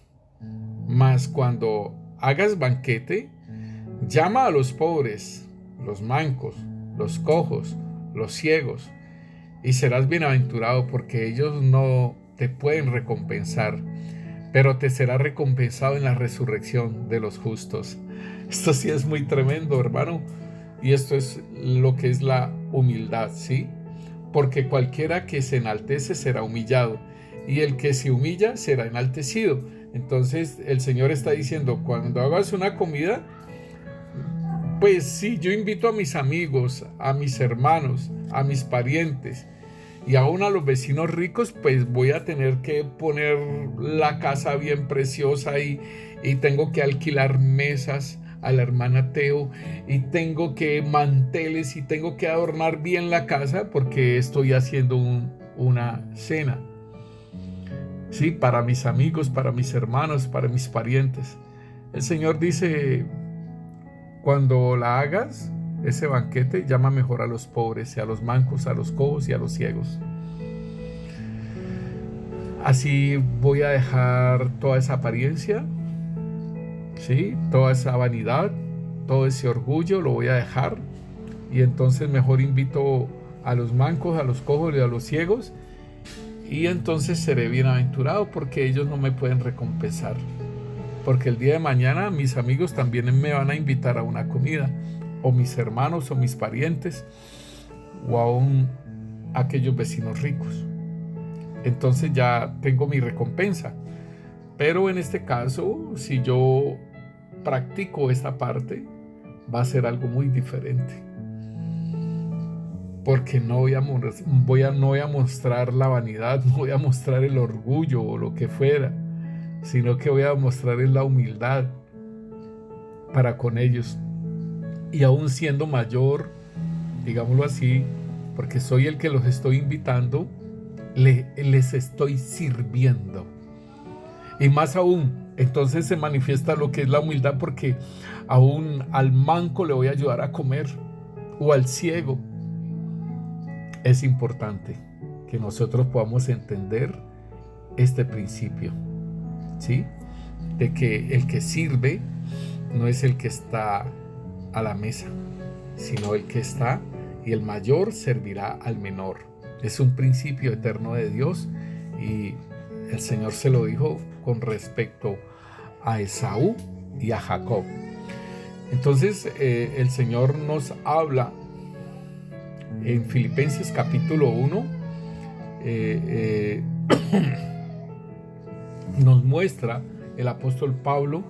Mas cuando hagas banquete, llama a los pobres, los mancos, los cojos, los ciegos, y serás bienaventurado, porque ellos no te pueden recompensar, pero te será recompensado en la resurrección de los justos. Esto sí es muy tremendo, hermano, y esto es lo que es la humildad, ¿sí? Porque cualquiera que se enaltece será humillado, y el que se humilla será enaltecido. Entonces el Señor está diciendo, cuando hagas una comida, pues sí, yo invito a mis amigos, a mis hermanos, a mis parientes y aún a los vecinos ricos, pues voy a tener que poner la casa bien preciosa y tengo que alquilar mesas a la hermana Teo y tengo que manteles y tengo que adornar bien la casa porque estoy haciendo una cena. Sí, para mis amigos, para mis hermanos, para mis parientes. El Señor dice, cuando la hagas, ese banquete, llama mejor a los pobres, y a los mancos, a los cojos y a los ciegos. Así voy a dejar toda esa apariencia ¿sí? Toda esa vanidad, todo ese orgullo lo voy a dejar, y entonces mejor invito a los mancos, a los cojos y a los ciegos, y entonces seré bienaventurado porque ellos no me pueden recompensar. Porque el día de mañana mis amigos también me van a invitar a una comida, o mis hermanos o mis parientes, o aún aquellos vecinos ricos. Entonces ya tengo mi recompensa. Pero en este caso, si yo practico esta parte, va a ser algo muy diferente. Porque no voy a mostrar la vanidad, no voy a mostrar el orgullo o lo que fuera, sino que voy a mostrar la humildad para con ellos. Y aún siendo mayor, digámoslo así, porque soy el que los estoy invitando, les estoy sirviendo. Y más aún, entonces se manifiesta lo que es la humildad, porque aún al manco le voy a ayudar a comer, o al ciego. Es importante que nosotros podamos entender este principio, ¿sí? De que el que sirve no es el que está a la mesa, sino el que está, y el mayor servirá al menor. Es un principio eterno de Dios, y el Señor se lo dijo con respecto a Esaú y a Jacob. Entonces el Señor nos habla en Filipenses capítulo 1, nos muestra el apóstol Pablo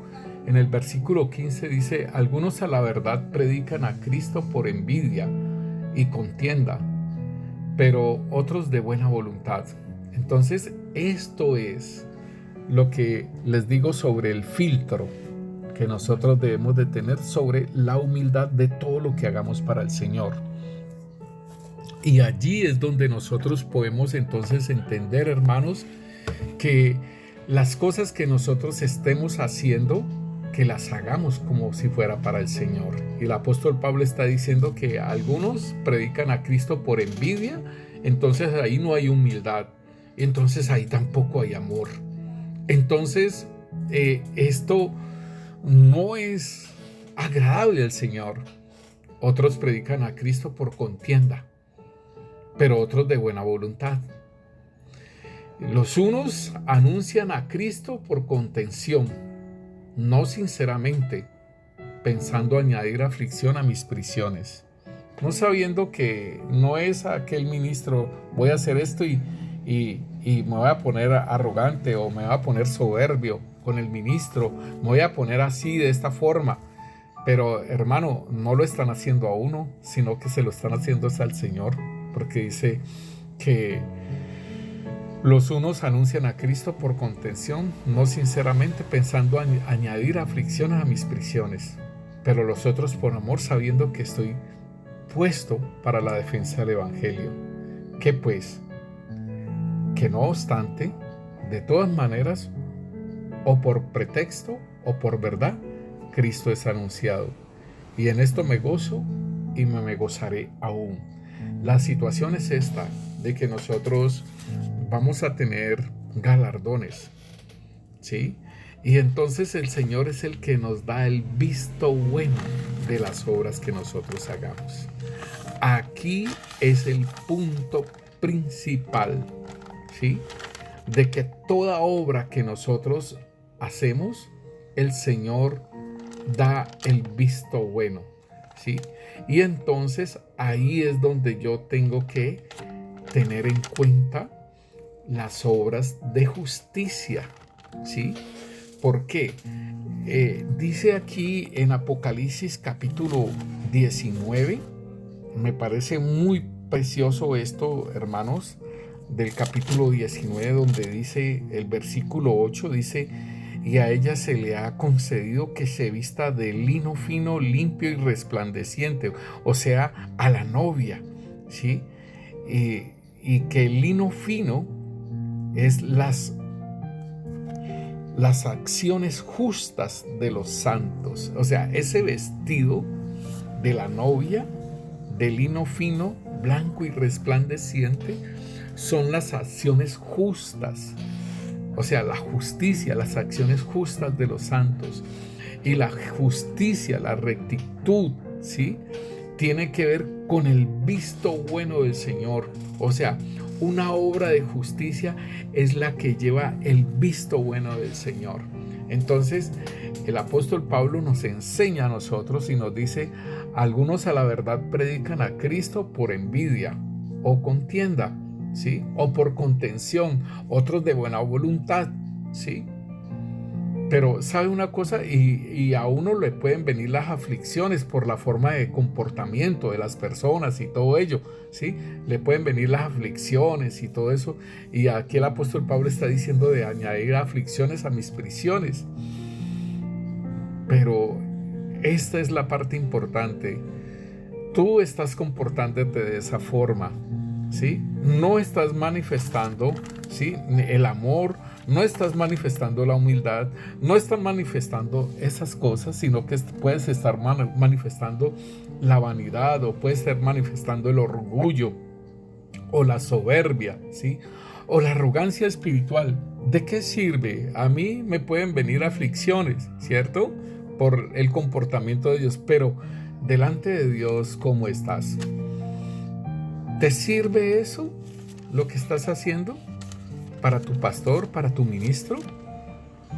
en el versículo 15, dice: algunos a la verdad predican a Cristo por envidia y contienda, pero otros de buena voluntad. Entonces esto es lo que les digo sobre el filtro que nosotros debemos de tener sobre la humildad de todo lo que hagamos para el Señor. Y allí es donde nosotros podemos entonces entender, hermanos, que las cosas que nosotros estemos haciendo, que las hagamos como si fuera para el Señor. Y el apóstol Pablo está diciendo que algunos predican a Cristo por envidia, entonces ahí no hay humildad, entonces ahí tampoco hay amor. Entonces esto no es agradable al Señor. Otros predican a Cristo por contienda, pero otros de buena voluntad. Los unos anuncian a Cristo por contención, no sinceramente, pensando añadir aflicción a mis prisiones, no sabiendo que no es aquel ministro, voy a hacer esto y me voy a poner arrogante, o me voy a poner soberbio con el ministro, me voy a poner así, de esta forma. Pero hermano, no lo están haciendo a uno, sino que se lo están haciendo al Señor, porque dice que los unos anuncian a Cristo por contención, no sinceramente, pensando añadir aflicción a mis prisiones, pero los otros por amor, sabiendo que estoy puesto para la defensa del Evangelio. ¿Qué pues? Que no obstante, de todas maneras, o por pretexto o por verdad, Cristo es anunciado, y en esto me gozo y me gozaré aún. La situación es esta, de que nosotros vamos a tener galardones, ¿sí? Y entonces el Señor es el que nos da el visto bueno de las obras que nosotros hagamos. Aquí es el punto principal, ¿sí? De que toda obra que nosotros hacemos, el Señor da el visto bueno, ¿sí? Y entonces ahí es donde yo tengo que tener en cuenta las obras de justicia, ¿sí? ¿Por qué? Dice aquí en Apocalipsis capítulo 19, me parece muy precioso esto, hermanos, del capítulo 19, donde dice el versículo 8, dice: y a ella se le ha concedido que se vista de lino fino, limpio y resplandeciente, o sea, a la novia, ¿sí? Y que el lino fino es las acciones justas de los santos, o sea, ese vestido de la novia de lino fino, blanco y resplandeciente, son las acciones justas, o sea, la justicia, las acciones justas de los santos. Y la justicia, la rectitud, ¿sí?, tiene que ver con el visto bueno del Señor. O sea, una obra de justicia es la que lleva el visto bueno del Señor. Entonces, el apóstol Pablo nos enseña a nosotros y nos dice: algunos a la verdad predican a Cristo por envidia o contienda, ¿sí?, o por contención, otros de buena voluntad, ¿sí? Pero sabe una cosa, y a uno le pueden venir las aflicciones por la forma de comportamiento de las personas y todo ello, ¿sí? Le pueden venir las aflicciones y todo eso. Y aquí el apóstol Pablo está diciendo de añadir aflicciones a mis prisiones. Pero esta es la parte importante. Tú estás comportándote de esa forma, ¿sí? No estás manifestando, ¿sí?, el amor, no estás manifestando la humildad, no estás manifestando esas cosas, sino que puedes estar manifestando la vanidad, o puedes estar manifestando el orgullo o la soberbia, ¿sí?, o la arrogancia espiritual. ¿De qué sirve? A mí me pueden venir aflicciones, ¿cierto?, por el comportamiento de ellos, pero delante de Dios, ¿cómo estás? ¿Te sirve eso, lo que estás haciendo, para tu pastor, para tu ministro?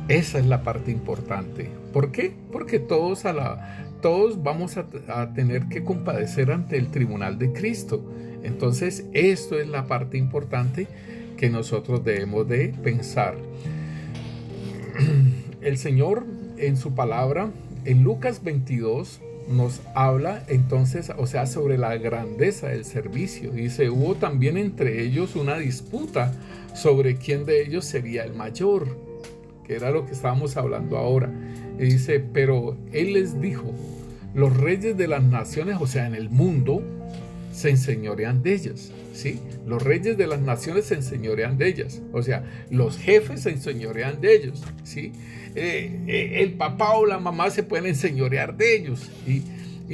Esa es la parte importante. ¿Por qué? Porque todos vamos a tener que compadecer ante el tribunal de Cristo. Entonces, esto es la parte importante que nosotros debemos de pensar. El Señor, en su palabra, en Lucas 22, nos habla entonces, o sea, sobre la grandeza del servicio. Dice: hubo también entre ellos una disputa sobre quién de ellos sería el mayor, que era lo que estábamos hablando ahora. Y dice: pero él les dijo: los reyes de las naciones, o sea, en el mundo, se enseñorean de ellas, ¿sí? Los reyes de las naciones se enseñorean de ellas, o sea, los jefes se enseñorean de ellos, ¿sí? El papá o la mamá se pueden enseñorear de ellos, y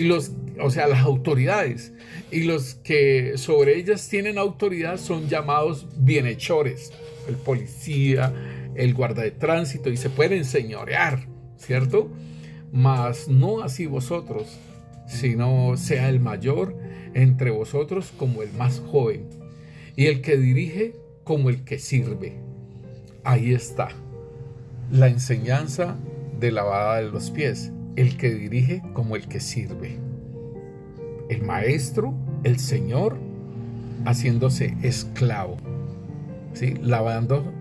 los, o sea, las autoridades, y los que sobre ellas tienen autoridad son llamados bienhechores, el policía, el guarda de tránsito, y se pueden enseñorear, ¿cierto? Mas no así vosotros, sino sea el mayor entre vosotros como el más joven, y el que dirige como el que sirve. Ahí está la enseñanza de lavada de los pies: el que dirige como el que sirve. El maestro, el Señor, haciéndose esclavo, ¿sí?, lavando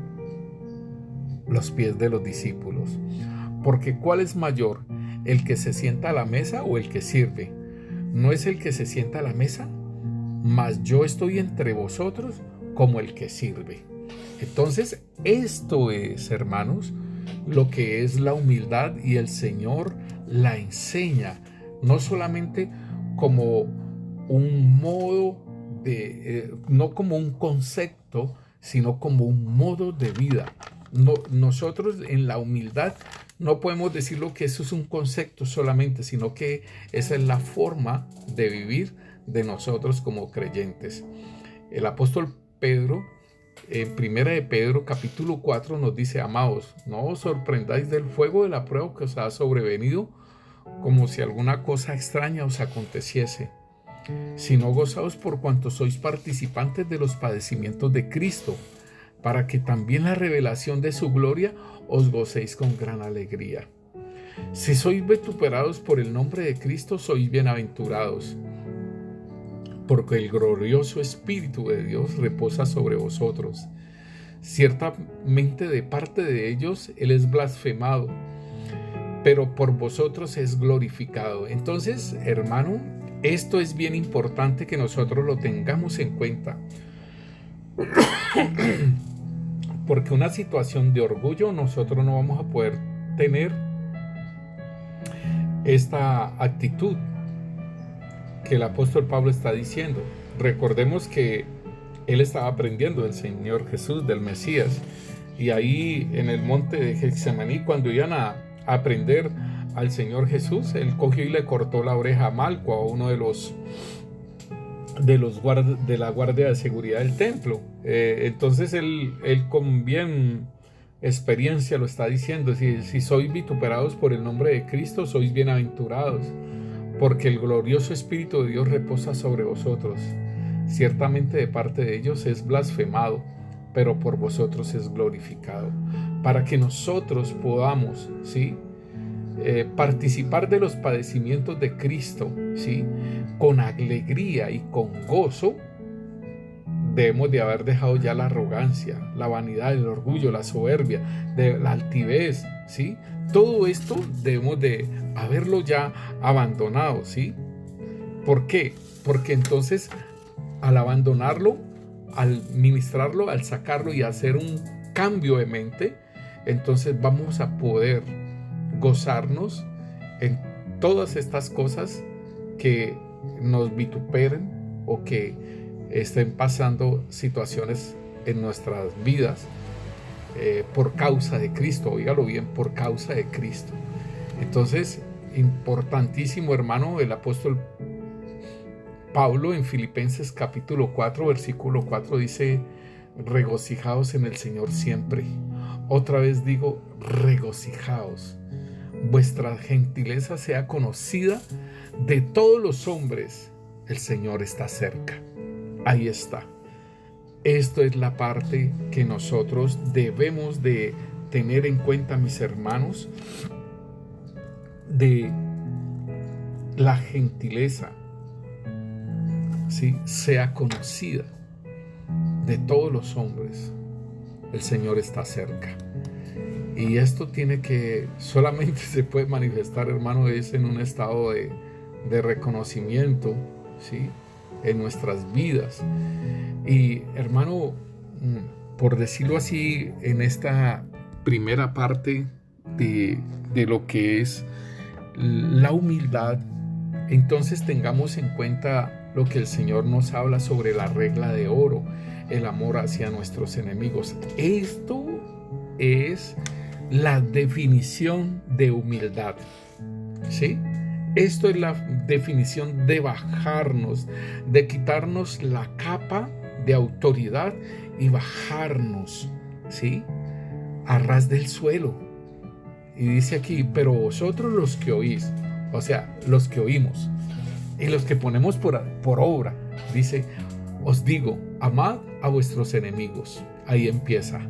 los pies de los discípulos. Porque ¿cuál es mayor? ¿El que se sienta a la mesa o el que sirve? ¿No es el que se sienta a la mesa? Mas yo estoy entre vosotros como el que sirve. Entonces, esto es, hermanos, lo que es la humildad, y el Señor la enseña, no solamente como un modo no como un concepto, sino como un modo de vida. Nosotros en la humildad no podemos decirlo que eso es un concepto solamente, sino que esa es la forma de vivir de nosotros como creyentes. El apóstol Pedro, en Primera de Pedro, capítulo 4, nos dice: amados, no os sorprendáis del fuego de la prueba que os ha sobrevenido, como si alguna cosa extraña os aconteciese, sino gozaos por cuanto sois participantes de los padecimientos de Cristo, para que también la revelación de su gloria os gocéis con gran alegría. Si sois vituperados por el nombre de Cristo, sois bienaventurados, porque el glorioso Espíritu de Dios reposa sobre vosotros. Ciertamente de parte de ellos Él es blasfemado, pero por vosotros es glorificado. Entonces, hermano, esto es bien importante que nosotros lo tengamos en cuenta. Porque una situación de orgullo nosotros no vamos a poder tener esta actitud que el apóstol Pablo está diciendo. Recordemos que él estaba aprendiendo del Señor Jesús, del Mesías, y ahí en el monte de Getsemaní, cuando iban a aprender al Señor Jesús, él cogió y le cortó la oreja a Malco, a uno de la guardia de seguridad del templo. Entonces él con bien experiencia lo está diciendo. Si sois vituperados por el nombre de Cristo, sois bienaventurados, porque el glorioso Espíritu de Dios reposa sobre vosotros. Ciertamente de parte de ellos es blasfemado, pero por vosotros es glorificado. Para que nosotros podamos, ¿sí?, participar de los padecimientos de Cristo, ¿sí?, con alegría y con gozo, debemos de haber dejado ya la arrogancia, la vanidad, el orgullo, la soberbia, la altivez, ¿sí? Todo esto debemos de haberlo ya abandonado, ¿sí? ¿Por qué? Porque entonces al abandonarlo, al ministrarlo, al sacarlo y hacer un cambio de mente, entonces vamos a poder gozarnos en todas estas cosas que nos vituperen o que estén pasando situaciones en nuestras vidas por causa de Cristo. Óigalo bien, por causa de Cristo. Entonces, importantísimo, hermano, el apóstol Pablo en Filipenses capítulo 4, versículo 4 dice: regocijaos en el Señor siempre. Otra vez digo, regocijaos. Vuestra gentileza sea conocida de todos los hombres. El Señor está cerca. Ahí está. Esto es la parte que nosotros debemos de tener en cuenta, mis hermanos, de la gentileza, ¿sí?, sea conocida de todos los hombres. El Señor está cerca. Y esto tiene que, solamente se puede manifestar, hermano, es en un estado de reconocimiento, ¿sí?, en nuestras vidas. Y hermano, por decirlo así, en esta primera parte de lo que es la humildad, entonces tengamos en cuenta lo que el Señor nos habla sobre la regla de oro, el amor hacia nuestros enemigos. Esto es la definición de humildad, ¿sí? Esto es la definición de bajarnos, de quitarnos la capa de autoridad y bajarnos, ¿sí?, a ras del suelo. Y dice aquí: pero vosotros los que oís, o sea, los que oímos y los que ponemos por obra, dice: os digo, amad a vuestros enemigos. Ahí empieza.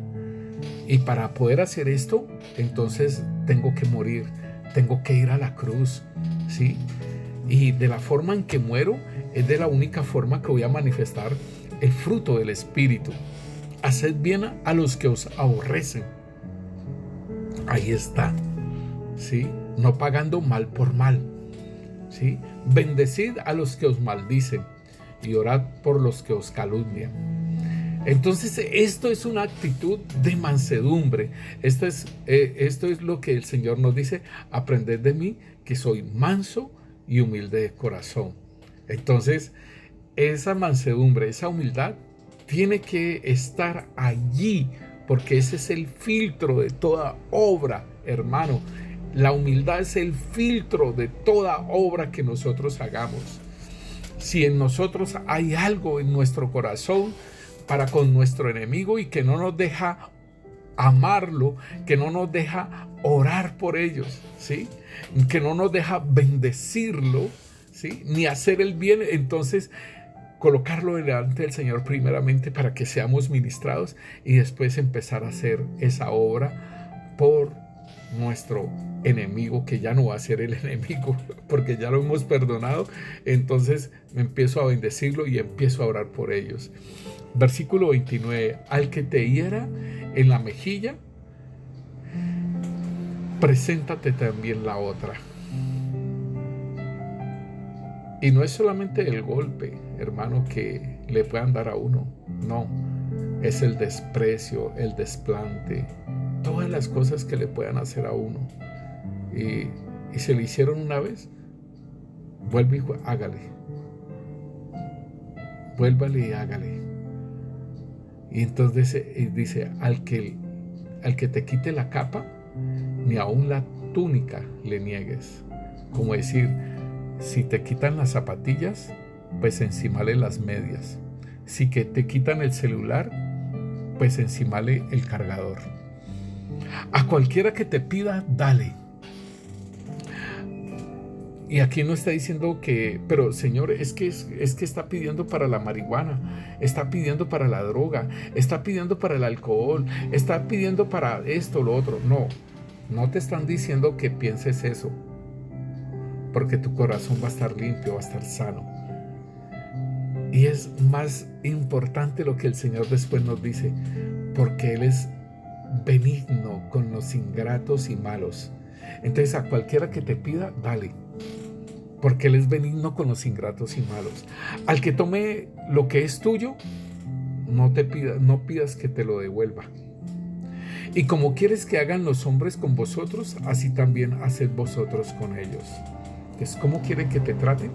Y para poder hacer esto, entonces tengo que morir, tengo que ir a la cruz, ¿sí? Y de la forma en que muero es de la única forma que voy a manifestar el fruto del Espíritu. Haced bien a los que os aborrecen. Ahí está, ¿sí? No pagando mal por mal, ¿sí? Bendecid a los que os maldicen y orad por los que os calumnian. Entonces, esto es una actitud de mansedumbre. Esto es lo que el Señor nos dice: aprended de mí, que soy manso y humilde de corazón. Entonces, esa mansedumbre, esa humildad tiene que estar allí, porque ese es el filtro de toda obra, hermano. La humildad es el filtro de toda obra que nosotros hagamos. Si en nosotros hay algo en nuestro corazón para con nuestro enemigo y que no nos deja amarlo, que no nos deja orar por ellos, ¿sí?, que no nos deja bendecirlo, ¿sí?, ni hacer el bien, entonces colocarlo delante del Señor primeramente para que seamos ministrados y después empezar a hacer esa obra por nuestro enemigo, que ya no va a ser el enemigo porque ya lo hemos perdonado. Entonces me empiezo a bendecirlo y empiezo a orar por ellos. Versículo 29: al que te hiera en la mejilla, preséntate también la otra. Y no es solamente el golpe, hermano, que le puedan dar a uno. No, es el desprecio, el desplante, todas las cosas que le puedan hacer a uno. Y se le hicieron una vez, vuelve y hágale. Vuélvale y hágale. Y entonces dice: al que te quite la capa, ni aun la túnica le niegues. Como decir, si te quitan las zapatillas, pues encímale las medias. Si que te quitan el celular, pues encímale el cargador. A cualquiera que te pida, dale. Y aquí no está diciendo que, pero Señor, es que está pidiendo para la marihuana, está pidiendo para la droga, está pidiendo para el alcohol, está pidiendo para esto, lo otro. No, no te están diciendo que pienses eso, porque tu corazón va a estar limpio, va a estar sano. Y es más importante lo que el Señor después nos dice, porque Él es benigno con los ingratos y malos. Entonces a cualquiera que te pida, dale, porque Él es benigno con los ingratos y malos. Al que tome lo que es tuyo, no pidas que te lo devuelva. Y como quieres que hagan los hombres con vosotros, así también haced vosotros con ellos. Entonces, ¿cómo quieren que te traten?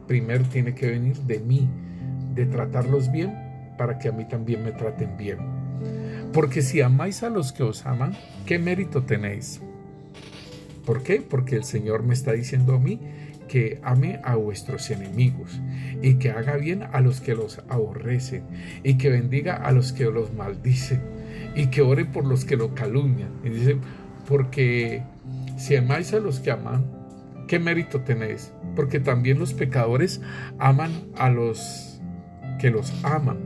Primero tiene que venir de mí, de tratarlos bien, para que a mí también me traten bien. Porque si amáis a los que os aman, ¿qué mérito tenéis? ¿Por qué? Porque el Señor me está diciendo a mí que ame a vuestros enemigos y que haga bien a los que los aborrecen y que bendiga a los que los maldicen y que ore por los que lo calumnian. Y dice, porque si amáis a los que aman, ¿qué mérito tenéis? Porque también los pecadores aman a los que los aman.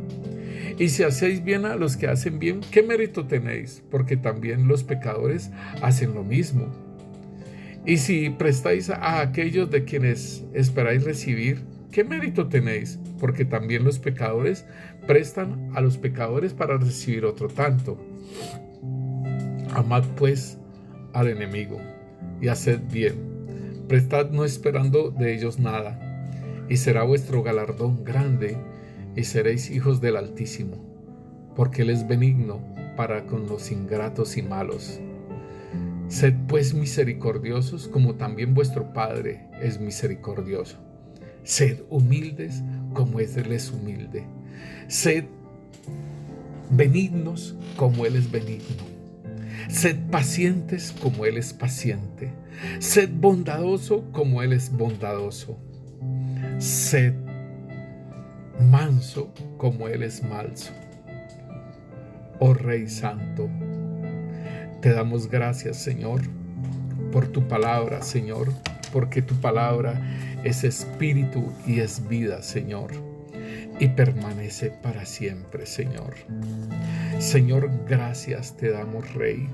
Y si hacéis bien a los que hacen bien, ¿qué mérito tenéis? Porque también los pecadores hacen lo mismo. Y si prestáis a aquellos de quienes esperáis recibir, ¿qué mérito tenéis? Porque también los pecadores prestan a los pecadores para recibir otro tanto. Amad pues al enemigo y haced bien. Prestad no esperando de ellos nada, y será vuestro galardón grande, y seréis hijos del Altísimo, porque Él es benigno para con los ingratos y malos. Sed pues misericordiosos, como también vuestro Padre es misericordioso. Sed humildes, como Él es humilde. Sed benignos, como Él es benigno. Sed pacientes, como Él es paciente. Sed bondadoso, como Él es bondadoso. Sed manso, como Él es manso. Oh Rey Santo, te damos gracias, Señor, por tu palabra, Señor, porque tu palabra es espíritu y es vida, Señor, y permanece para siempre, Señor. Señor, gracias te damos, Rey,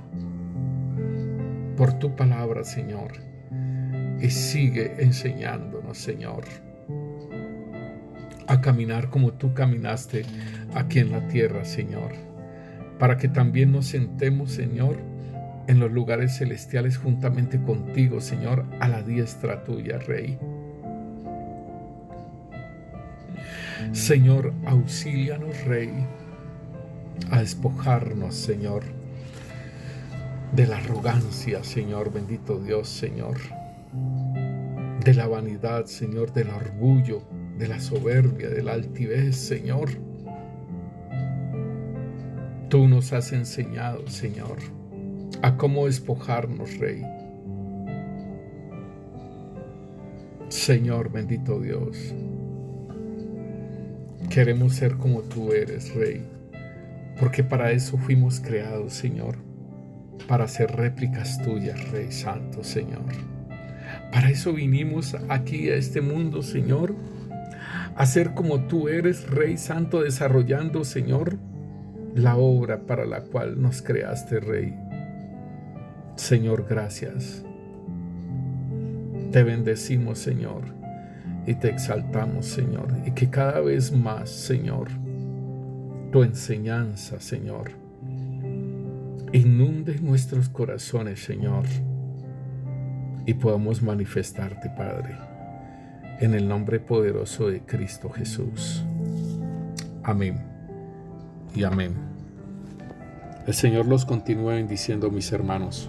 por tu palabra, Señor, y sigue enseñándonos, Señor, a caminar como tú caminaste aquí en la tierra, Señor, para que también nos sentemos, Señor, en los lugares celestiales juntamente contigo, Señor, a la diestra tuya, Rey. Señor, auxílianos, Rey, a despojarnos, Señor, de la arrogancia, Señor, bendito Dios, Señor, de la vanidad, Señor, del orgullo, de la soberbia, de la altivez, Señor. Tú nos has enseñado, Señor, a cómo despojarnos, Rey. Señor, bendito Dios, queremos ser como tú eres, Rey, porque para eso fuimos creados, Señor, para ser réplicas tuyas, Rey Santo, Señor. Para eso vinimos aquí a este mundo, Señor, a ser como tú eres, Rey Santo, desarrollando, Señor, la obra para la cual nos creaste, Rey. Señor, gracias. Te bendecimos, Señor, y te exaltamos, Señor, y que cada vez más, Señor, tu enseñanza, Señor, inunde nuestros corazones, Señor, y podamos manifestarte, Padre, en el nombre poderoso de Cristo Jesús. Amén y amén. El Señor los continúe bendiciendo, mis hermanos.